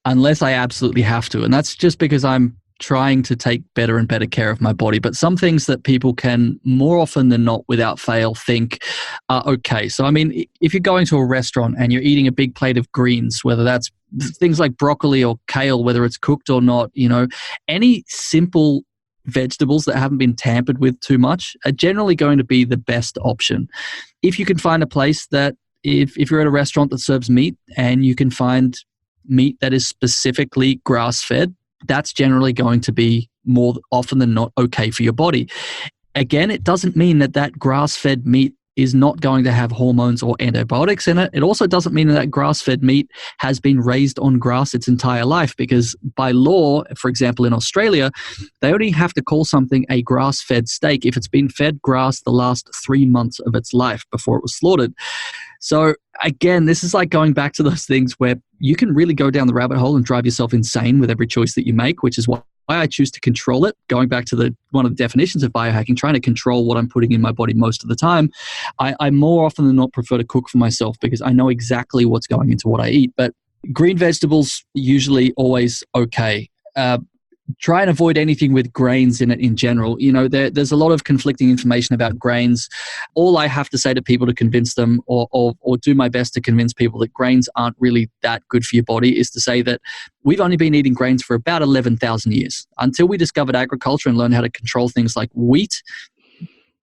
unless I absolutely have to. And that's just because I'm trying to take better and better care of my body. But some things that people can more often than not without fail think are okay. So, I mean, if you're going to a restaurant and you're eating a big plate of greens, whether that's things like broccoli or kale, whether it's cooked or not, any simple vegetables that haven't been tampered with too much are generally going to be the best option. If you can find a place that, if you're at a restaurant that serves meat and you can find meat that is specifically grass-fed, that's generally going to be more often than not okay for your body. Again, it doesn't mean that grass-fed meat is not going to have hormones or antibiotics in it. It also doesn't mean that grass-fed meat has been raised on grass its entire life, because by law, for example, in Australia, they only have to call something a grass-fed steak if it's been fed grass the last 3 months of its life before it was slaughtered. So again, this is like going back to those things where you can really go down the rabbit hole and drive yourself insane with every choice that you make, which is why I choose to control it. Going back to one of the definitions of biohacking, trying to control what I'm putting in my body most of the time, I more often than not prefer to cook for myself because I know exactly what's going into what I eat. But green vegetables, usually always okay. Try and avoid anything with grains in it in general. There's a lot of conflicting information about grains. All I have to say to people to convince them or do my best to convince people that grains aren't really that good for your body is to say that we've only been eating grains for about 11,000 years. Until we discovered agriculture and learned how to control things like wheat,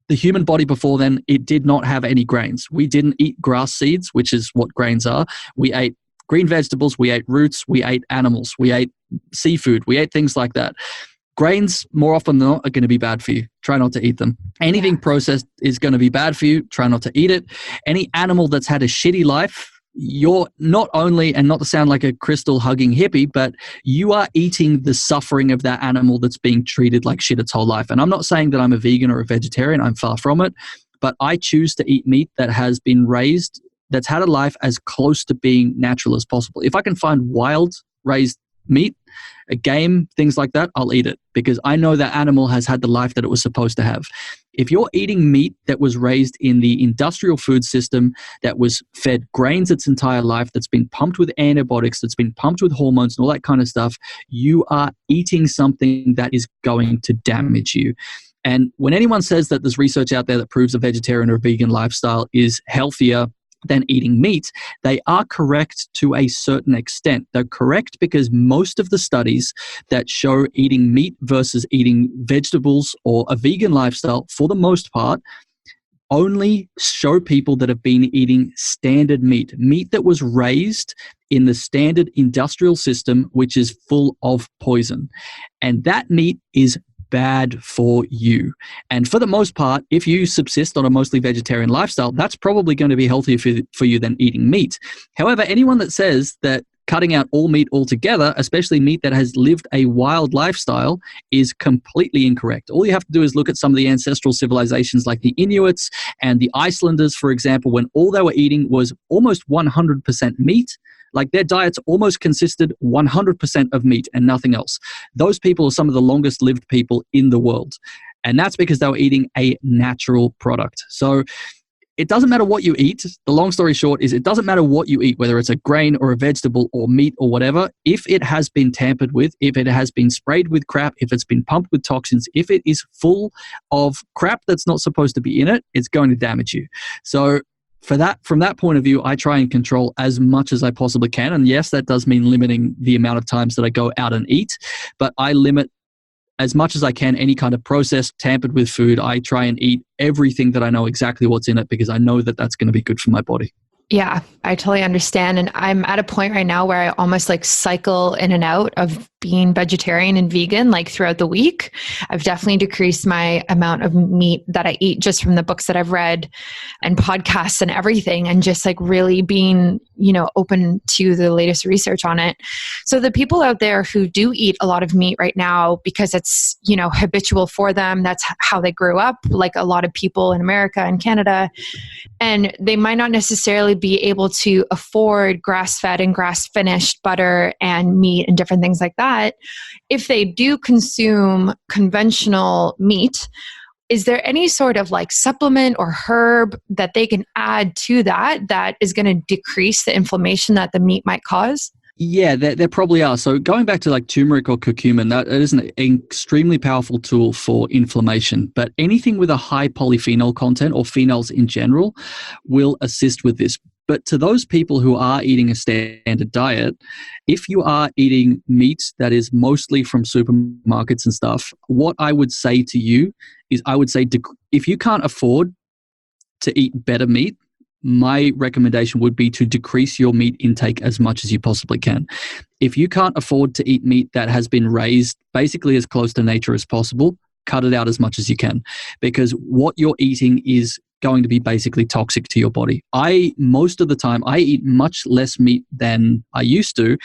the human body before then, it did not have any grains. We didn't eat grass seeds, which is what grains are. We ate green vegetables, we ate roots, we ate animals, we ate seafood, we ate things like that. Grains, more often than not, are going to be bad for you. Try not to eat them. Anything processed is going to be bad for you. Try not to eat it. Any animal that's had a shitty life, you're not only, and not to sound like a crystal hugging hippie, but you are eating the suffering of that animal that's being treated like shit its whole life. And I'm not saying that I'm a vegan or a vegetarian. I'm far from it. but I choose to eat meat that has been raised, that's had a life as close to being natural as possible. If I can find wild raised meat, a game, things like that, I'll eat it because I know that animal has had the life that it was supposed to have. If you're eating meat that was raised in the industrial food system, that was fed grains its entire life, that's been pumped with antibiotics, that's been pumped with hormones and all that kind of stuff, you are eating something that is going to damage you. And when anyone says that there's research out there that proves a vegetarian or a vegan lifestyle is healthier than eating meat, they are correct to a certain extent. They're correct because most of the studies that show eating meat versus eating vegetables or a vegan lifestyle, for the most part, only show people that have been eating standard meat that was raised in the standard industrial system, which is full of poison. And that meat is bad for you. And for the most part, if you subsist on a mostly vegetarian lifestyle, that's probably going to be healthier for you than eating meat. However, anyone that says that cutting out all meat altogether, especially meat that has lived a wild lifestyle, is completely incorrect. All you have to do is look at some of the ancestral civilizations like the Inuits and the Icelanders, for example, when all they were eating was almost 100% meat. Like their diets almost consisted 100% of meat and nothing else. Those people are some of the longest lived people in the world. And that's because they were eating a natural product. So it doesn't matter what you eat. The long story short is it doesn't matter what you eat, whether it's a grain or a vegetable or meat or whatever. If it has been tampered with, if it has been sprayed with crap, if it's been pumped with toxins, if it is full of crap that's not supposed to be in it, it's going to damage you. So from that point of view, I try and control as much as I possibly can. And yes, that does mean limiting the amount of times that I go out and eat, but I limit as much as I can any kind of processed, tampered with food. I try and eat everything that I know exactly what's in it because I know that that's going to be good for my body. Yeah, I totally understand. And I'm at a point right now where I almost like cycle in and out of being vegetarian and vegan like throughout the week. I've definitely decreased my amount of meat that I eat just from the books that I've read and podcasts and everything, and just like really being, open to the latest research on it. So the people out there who do eat a lot of meat right now because it's, habitual for them, that's how they grew up, like a lot of people in America and Canada, and they might not necessarily be able to afford grass-fed and grass-finished butter and meat and different things like that. If they do consume conventional meat, is there any sort of like supplement or herb that they can add to that is going to decrease the inflammation that the meat might cause? Yeah, there probably are. So going back to like turmeric or curcumin, that is an extremely powerful tool for inflammation. But anything with a high polyphenol content or phenols in general will assist with this. But to those people who are eating a standard diet, if you are eating meat that is mostly from supermarkets and stuff, what I would say to you is I would say if you can't afford to eat better meat, my recommendation would be to decrease your meat intake as much as you possibly can. If you can't afford to eat meat that has been raised basically as close to nature as possible, cut it out as much as you can, because what you're eating is going to be basically toxic to your body. Most of the time, I eat much less meat than I used to.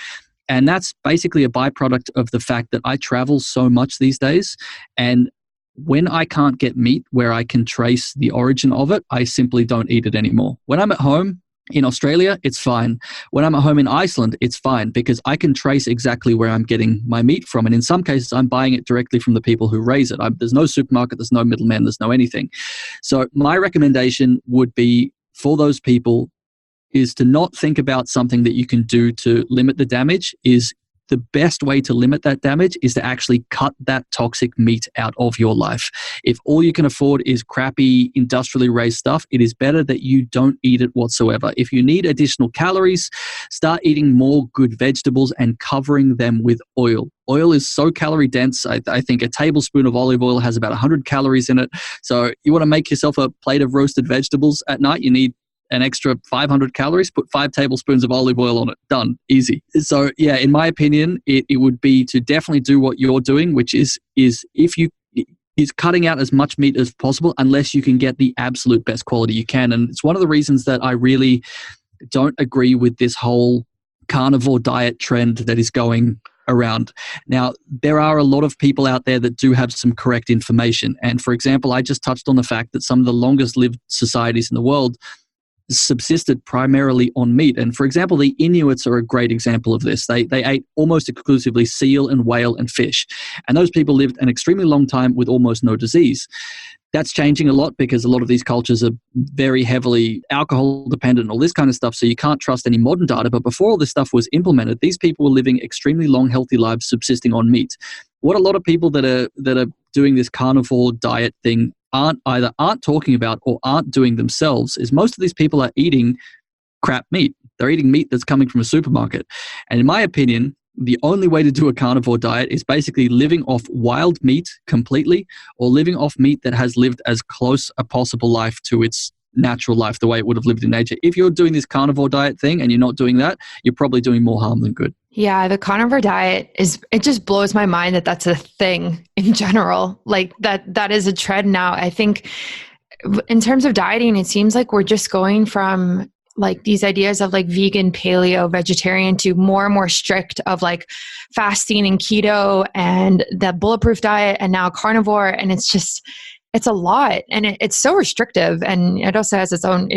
And that's basically a byproduct of the fact that I travel so much these days. And when I can't get meat where I can trace the origin of it, I simply don't eat it anymore. When I'm at home in Australia, it's fine. When I'm at home in Iceland, it's fine because I can trace exactly where I'm getting my meat from. And in some cases, I'm buying it directly from the people who raise it. There's no supermarket, there's no middleman, there's no anything. So my recommendation would be for those people is to not think about something that you can do to limit the damage. Is the best way to limit that damage is to actually cut that toxic meat out of your life. If all you can afford is crappy industrially raised stuff, it is better that you don't eat it whatsoever. If you need additional calories, start eating more good vegetables and covering them with oil. Oil is so calorie dense. I think a tablespoon of olive oil has about 100 calories in it. So you want to make yourself a plate of roasted vegetables at night, you need an extra 500 calories, put 5 tablespoons of olive oil on it. Done. Easy. So yeah, in my opinion, it would be to definitely do what you're doing, which is cutting out as much meat as possible unless you can get the absolute best quality you can. And it's one of the reasons that I really don't agree with this whole carnivore diet trend that is going around. Now, there are a lot of people out there that do have some correct information. And for example, I just touched on the fact that some of the longest lived societies in the world subsisted primarily on meat. And for example, the Inuits are a great example of this. They ate almost exclusively seal and whale and fish. And those people lived an extremely long time with almost no disease. That's changing a lot because a lot of these cultures are very heavily alcohol dependent and all this kind of stuff. So you can't trust any modern data. But before all this stuff was implemented, these people were living extremely long, healthy lives subsisting on meat. What a lot of people that are doing this carnivore diet thing aren't talking about or aren't doing themselves is most of these people are eating crap meat. They're eating meat that's coming from a supermarket. And in my opinion, the only way to do a carnivore diet is basically living off wild meat completely or living off meat that has lived as close a possible life to its natural life, the way it would have lived in nature. If you're doing this carnivore diet thing and you're not doing that, you're probably doing more harm than good. Yeah, the carnivore diet it just blows my mind that that's a thing in general. Like that is a trend now. I think in terms of dieting, it seems like we're just going from like these ideas of like vegan, paleo, vegetarian to more and more strict of like fasting and keto and the bulletproof diet and now carnivore. And it's a lot and it's so restrictive and it also has its own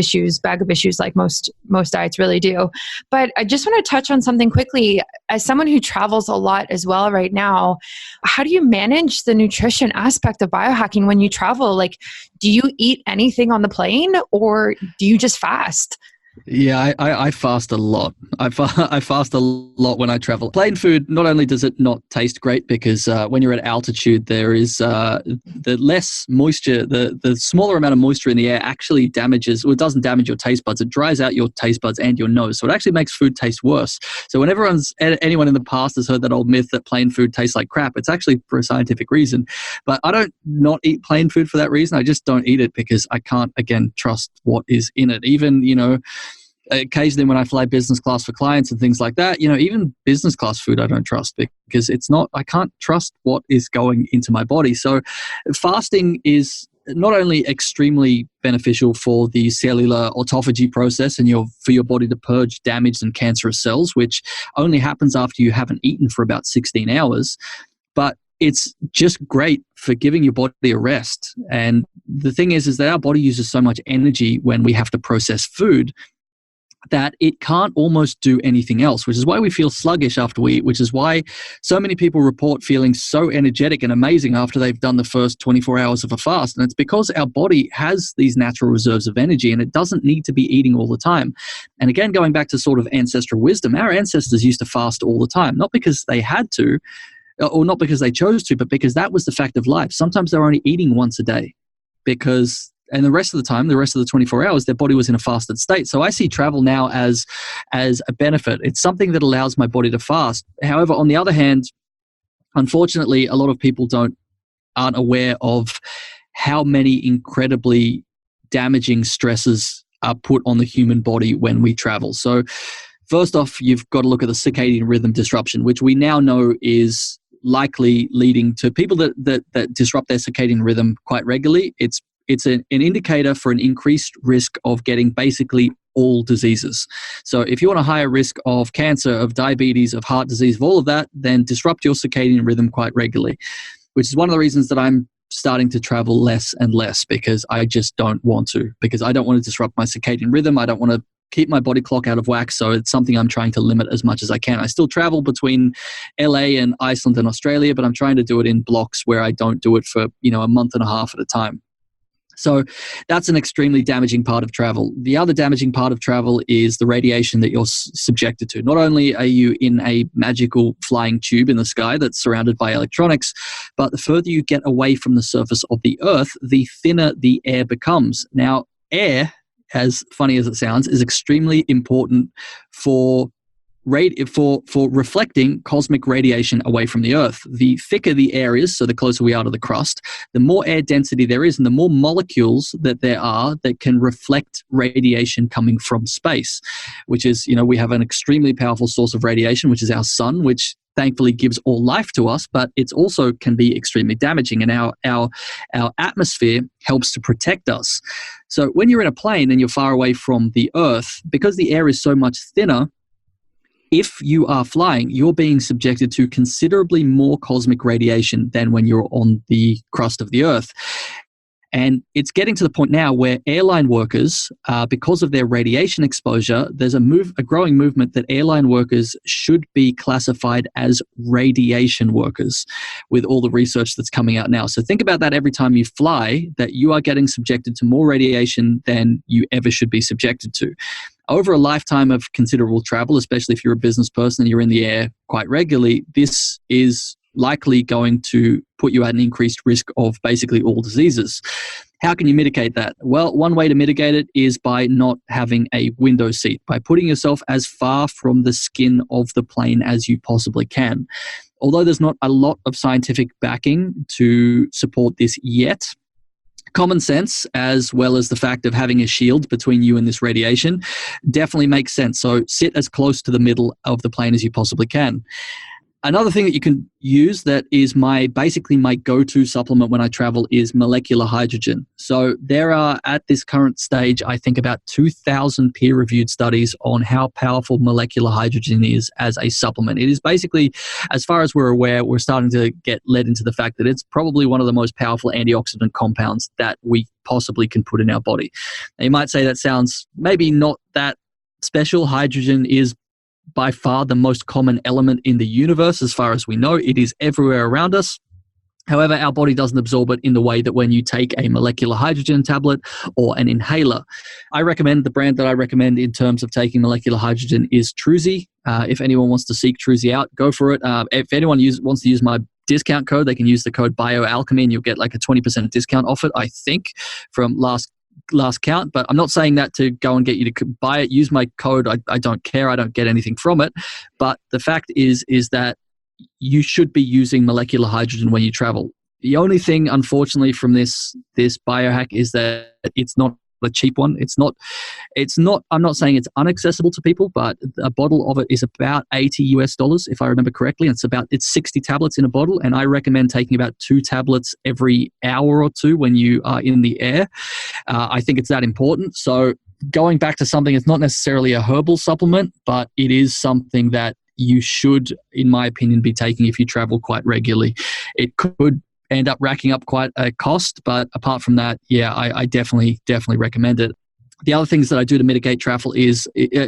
bag of issues like most diets really do. But I just want to touch on something quickly. As someone who travels a lot as well right now, how do you manage the nutrition aspect of biohacking when you travel? Like, do you eat anything on the plane or do you just fast? Yeah, I fast a lot. I fast a lot when I travel. Plain food, not only does it not taste great because when you're at altitude, there is the less moisture, the smaller amount of moisture in the air actually it doesn't damage your taste buds. It dries out your taste buds and your nose. So it actually makes food taste worse. So when anyone in the past has heard that old myth that plain food tastes like crap, it's actually for a scientific reason. But I don't not eat plain food for that reason. I just don't eat it because I can't, again, trust what is in it. Even, occasionally when I fly business class for clients and things like that, even business class food I don't trust because I can't trust what is going into my body. So fasting is not only extremely beneficial for the cellular autophagy process and for your body to purge damaged and cancerous cells, which only happens after you haven't eaten for about 16 hours, but it's just great for giving your body a rest. And the thing is that our body uses so much energy when we have to process food that it can't almost do anything else, which is why we feel sluggish after we eat, which is why so many people report feeling so energetic and amazing after they've done the first 24 hours of a fast. And it's because our body has these natural reserves of energy and it doesn't need to be eating all the time. And again, going back to sort of ancestral wisdom, our ancestors used to fast all the time, not because they had to or not because they chose to, but because that was the fact of life. Sometimes they were only eating once a day and the rest of the time, the rest of the 24 hours, their body was in a fasted state. So I see travel now as a benefit. It's something that allows my body to fast. However, on the other hand, unfortunately, a lot of people aren't aware of how many incredibly damaging stresses are put on the human body when we travel. So first off, you've got to look at the circadian rhythm disruption, which we now know is likely leading to people that disrupt their circadian rhythm quite regularly. It's an indicator for an increased risk of getting basically all diseases. So if you want a higher risk of cancer, of diabetes, of heart disease, of all of that, then disrupt your circadian rhythm quite regularly, which is one of the reasons that I'm starting to travel less and less because I just don't want to, because I don't want to disrupt my circadian rhythm. I don't want to keep my body clock out of whack. So it's something I'm trying to limit as much as I can. I still travel between LA and Iceland and Australia, but I'm trying to do it in blocks where I don't do it for, a month and a half at a time. So that's an extremely damaging part of travel. The other damaging part of travel is the radiation that you're subjected to. Not only are you in a magical flying tube in the sky that's surrounded by electronics, but the further you get away from the surface of the Earth, the thinner the air becomes. Now, air, as funny as it sounds, is extremely important for reflecting cosmic radiation away from the Earth. The thicker the air is, so the closer we are to the crust, the more air density there is and the more molecules that there are that can reflect radiation coming from space, which is, we have an extremely powerful source of radiation, which is our sun, which thankfully gives all life to us, but it also can be extremely damaging. And our atmosphere helps to protect us. So when you're in a plane and you're far away from the Earth, because the air is so much thinner, if you are flying, you're being subjected to considerably more cosmic radiation than when you're on the crust of the Earth. And it's getting to the point now where airline workers, because of their radiation exposure, there's a growing movement that airline workers should be classified as radiation workers with all the research that's coming out now. So think about that every time you fly, that you are getting subjected to more radiation than you ever should be subjected to. Over a lifetime of considerable travel, especially if you're a business person and you're in the air quite regularly, this is likely going to put you at an increased risk of basically all diseases. How can you mitigate that? Well, one way to mitigate it is by not having a window seat, by putting yourself as far from the skin of the plane as you possibly can. Although there's not a lot of scientific backing to support this yet, common sense, as well as the fact of having a shield between you and this radiation, definitely makes sense. So sit as close to the middle of the plane as you possibly can. Another thing that you can use that is basically my go-to supplement when I travel is molecular hydrogen. So there are, at this current stage, I think about 2,000 peer-reviewed studies on how powerful molecular hydrogen is as a supplement. It is basically, as far as we're aware, we're starting to get led into the fact that it's probably one of the most powerful antioxidant compounds that we possibly can put in our body. Now, you might say that sounds maybe not that special. Hydrogen is by far the most common element in the universe. As far as we know, it is everywhere around us. However, our body doesn't absorb it in the way that when you take a molecular hydrogen tablet or an inhaler. The brand that I recommend in terms of taking molecular hydrogen is Truzy. If anyone wants to seek Truzy out, go for it. If anyone wants to use my discount code, they can use the code BioAlchemy and you'll get like a 20% discount off it, I think, from last count. But I'm not saying that to go and get you to buy it. Use my code. I don't care. I don't get anything from it. But the fact is that you should be using molecular hydrogen when you travel. The only thing, unfortunately, from this biohack is that it's not a cheap one. It's not, I'm not saying it's inaccessible to people, but a bottle of it is about $80 if I remember correctly. It's 60 tablets in a bottle. And I recommend taking about 2 tablets every hour or 2 when you are in the air. I think it's that important. So going back to something, it's not necessarily a herbal supplement, but it is something that you should, in my opinion, be taking if you travel quite regularly. It could end up racking up quite a cost, but apart from that, yeah, I definitely recommend it. The other things that I do to mitigate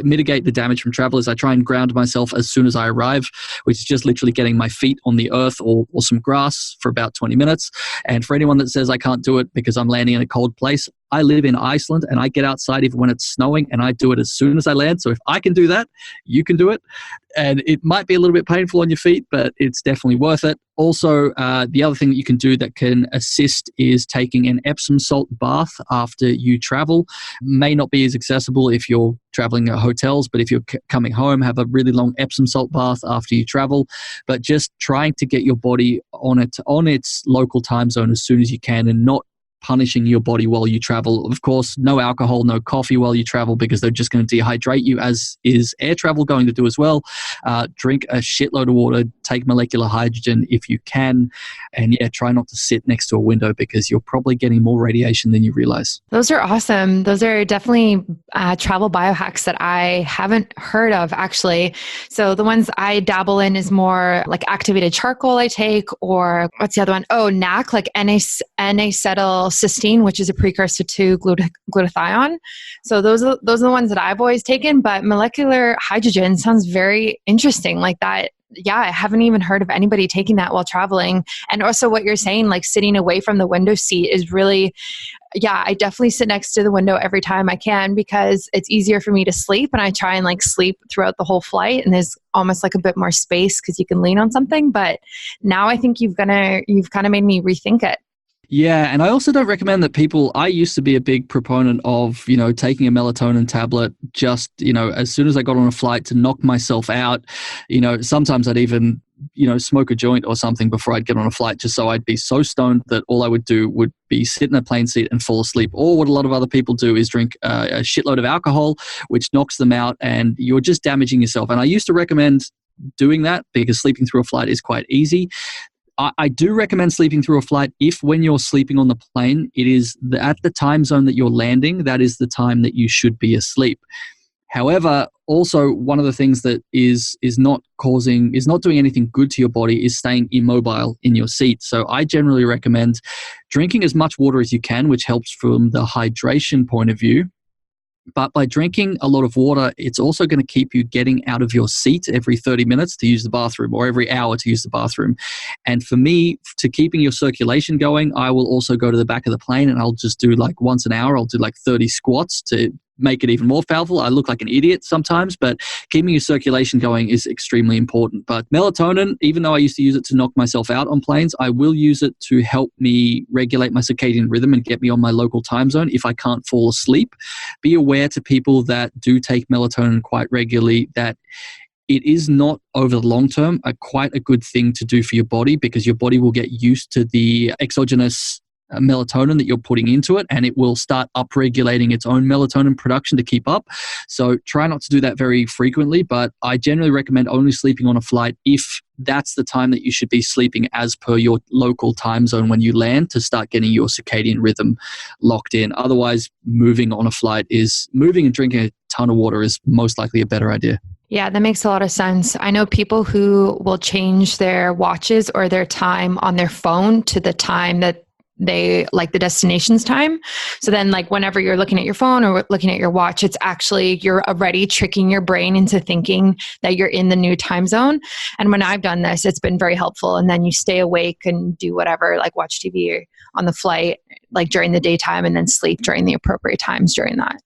mitigate the damage from travel is I try and ground myself as soon as I arrive, which is just literally getting my feet on the earth or some grass for about 20 minutes. And for anyone that says I can't do it because I'm landing in a cold place, I live in Iceland and I get outside even when it's snowing and I do it as soon as I land. So if I can do that, you can do it. And it might be a little bit painful on your feet, but it's definitely worth it. Also, the other thing that you can do that can assist is taking an Epsom salt bath after you travel. May not be as accessible if you're traveling at hotels, but if you're coming home, have a really long Epsom salt bath after you travel. But just trying to get your body on its local time zone as soon as you can and not punishing your body while you travel. Of course, no alcohol, no coffee while you travel because they're just going to dehydrate you, as is air travel going to do as well. Drink a shitload of water, take molecular hydrogen if you can, and yeah, try not to sit next to a window because you're probably getting more radiation than you realize. Those are awesome. Those are definitely travel biohacks that I haven't heard of, actually. So the ones I dabble in is more like activated charcoal I take, or what's the other one? Oh, NAC, like N-acetylcysteine, which is a precursor to glutathione. So those are the ones that I've always taken. But molecular hydrogen sounds very interesting, like that. Yeah, I haven't even heard of anybody taking that while traveling. And also what you're saying, like sitting away from the window seat is really, yeah, I definitely sit next to the window every time I can because it's easier for me to sleep. And I try and like sleep throughout the whole flight. And there's almost like a bit more space because you can lean on something. But now I think you've kind of made me rethink it. Yeah, and I also don't recommend that I used to be a big proponent of, taking a melatonin tablet just, as soon as I got on a flight to knock myself out. Sometimes I'd even, smoke a joint or something before I'd get on a flight just so I'd be so stoned that all I would do would be sit in a plane seat and fall asleep. Or what a lot of other people do is drink a shitload of alcohol, which knocks them out and you're just damaging yourself. And I used to recommend doing that because sleeping through a flight is quite easy. I do recommend sleeping through a flight if when you're sleeping on the plane, it is at the time zone that you're landing, that is the time that you should be asleep. However, also one of the things that is not doing anything good to your body is staying immobile in your seat. So I generally recommend drinking as much water as you can, which helps from the hydration point of view. But by drinking a lot of water, it's also going to keep you getting out of your seat every 30 minutes to use the bathroom, or every hour to use the bathroom. And for me, to keeping your circulation going, I will also go to the back of the plane and I'll just do like once an hour, I'll do like 30 squats to make it even more powerful. I look like an idiot sometimes, but keeping your circulation going is extremely important. But melatonin, even though I used to use it to knock myself out on planes, I will use it to help me regulate my circadian rhythm and get me on my local time zone if I can't fall asleep. Be aware to people that do take melatonin quite regularly that it is not over the long term quite a good thing to do for your body, because your body will get used to the exogenous melatonin that you're putting into it, and it will start upregulating its own melatonin production to keep up. So try not to do that very frequently, but I generally recommend only sleeping on a flight if that's the time that you should be sleeping as per your local time zone when you land, to start getting your circadian rhythm locked in. Otherwise, moving and drinking a ton of water is most likely a better idea. Yeah, that makes a lot of sense. I know people who will change their watches or their time on their phone to the time that they like, the destination's time. So then like whenever you're looking at your phone or looking at your watch, it's actually, you're already tricking your brain into thinking that you're in the new time zone. And when I've done this, it's been very helpful. And then you stay awake and do whatever, like watch TV on the flight, like during the daytime, and then sleep during the appropriate times during that.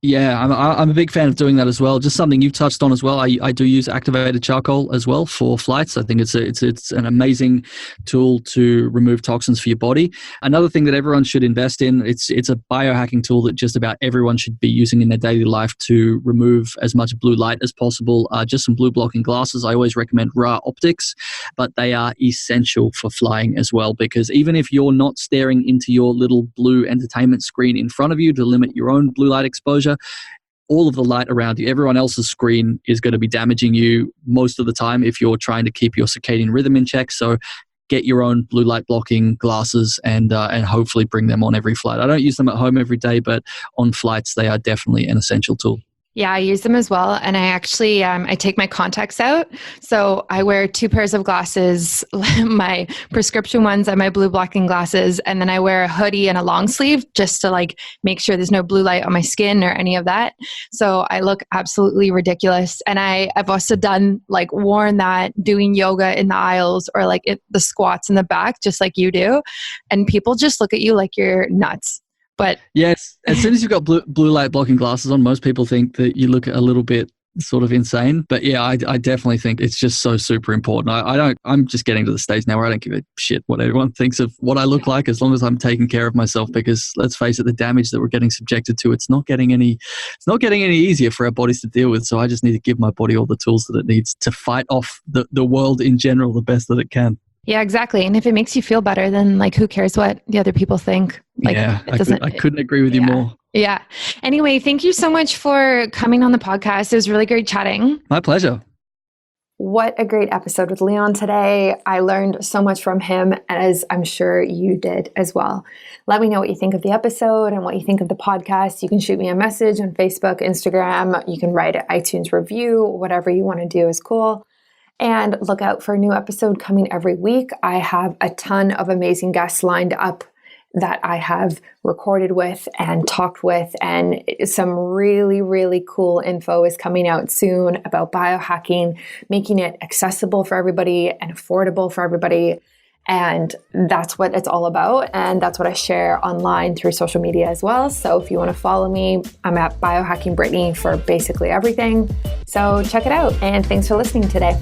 Yeah, I'm a big fan of doing that as well. Just something you've touched on as well. I do use activated charcoal as well for flights. I think it's an amazing tool to remove toxins for your body. Another thing that everyone should invest in, it's a biohacking tool that just about everyone should be using in their daily life to remove as much blue light as possible. Just some blue blocking glasses. I always recommend Ra Optics, but they are essential for flying as well, because even if you're not staring into your little blue entertainment screen in front of you to limit your own blue light exposure, all of the light around you, everyone else's screen is going to be damaging you most of the time if you're trying to keep your circadian rhythm in check. So get your own blue light blocking glasses and hopefully bring them on every flight. I don't use them at home every day, but on flights, they are definitely an essential tool. Yeah, I use them as well. And I actually, I take my contacts out. So I wear 2 pairs of glasses, my prescription ones and my blue blocking glasses. And then I wear a hoodie and a long sleeve just to like make sure there's no blue light on my skin or any of that. So I look absolutely ridiculous. And I've also worn that doing yoga in the aisles or like the squats in the back, just like you do. And people just look at you like you're nuts. But yes, as soon as you've got blue light blocking glasses on, most people think that you look a little bit sort of insane. But yeah, I definitely think it's just so super important. I'm just getting to the stage now where I don't give a shit what everyone thinks of what I look like, as long as I'm taking care of myself, because let's face it, the damage that we're getting subjected to, it's not getting any easier for our bodies to deal with. So I just need to give my body all the tools that it needs to fight off the world in general the best that it can. Yeah, exactly. And if it makes you feel better, then like, who cares what the other people think? Like, yeah, I couldn't agree with you more. Yeah. Anyway, thank you so much for coming on the podcast. It was really great chatting. My pleasure. What a great episode with Leon today. I learned so much from him, as I'm sure you did as well. Let me know what you think of the episode and what you think of the podcast. You can shoot me a message on Facebook, Instagram. You can write an iTunes review. Whatever you want to do is cool. And look out for a new episode coming every week. I have a ton of amazing guests lined up that I have recorded with and talked with, and some really, really cool info is coming out soon about biohacking, making it accessible for everybody and affordable for everybody. And that's what it's all about. And that's what I share online through social media as well. So if you want to follow me, I'm at Biohacking Brittany for basically everything. So check it out. And thanks for listening today.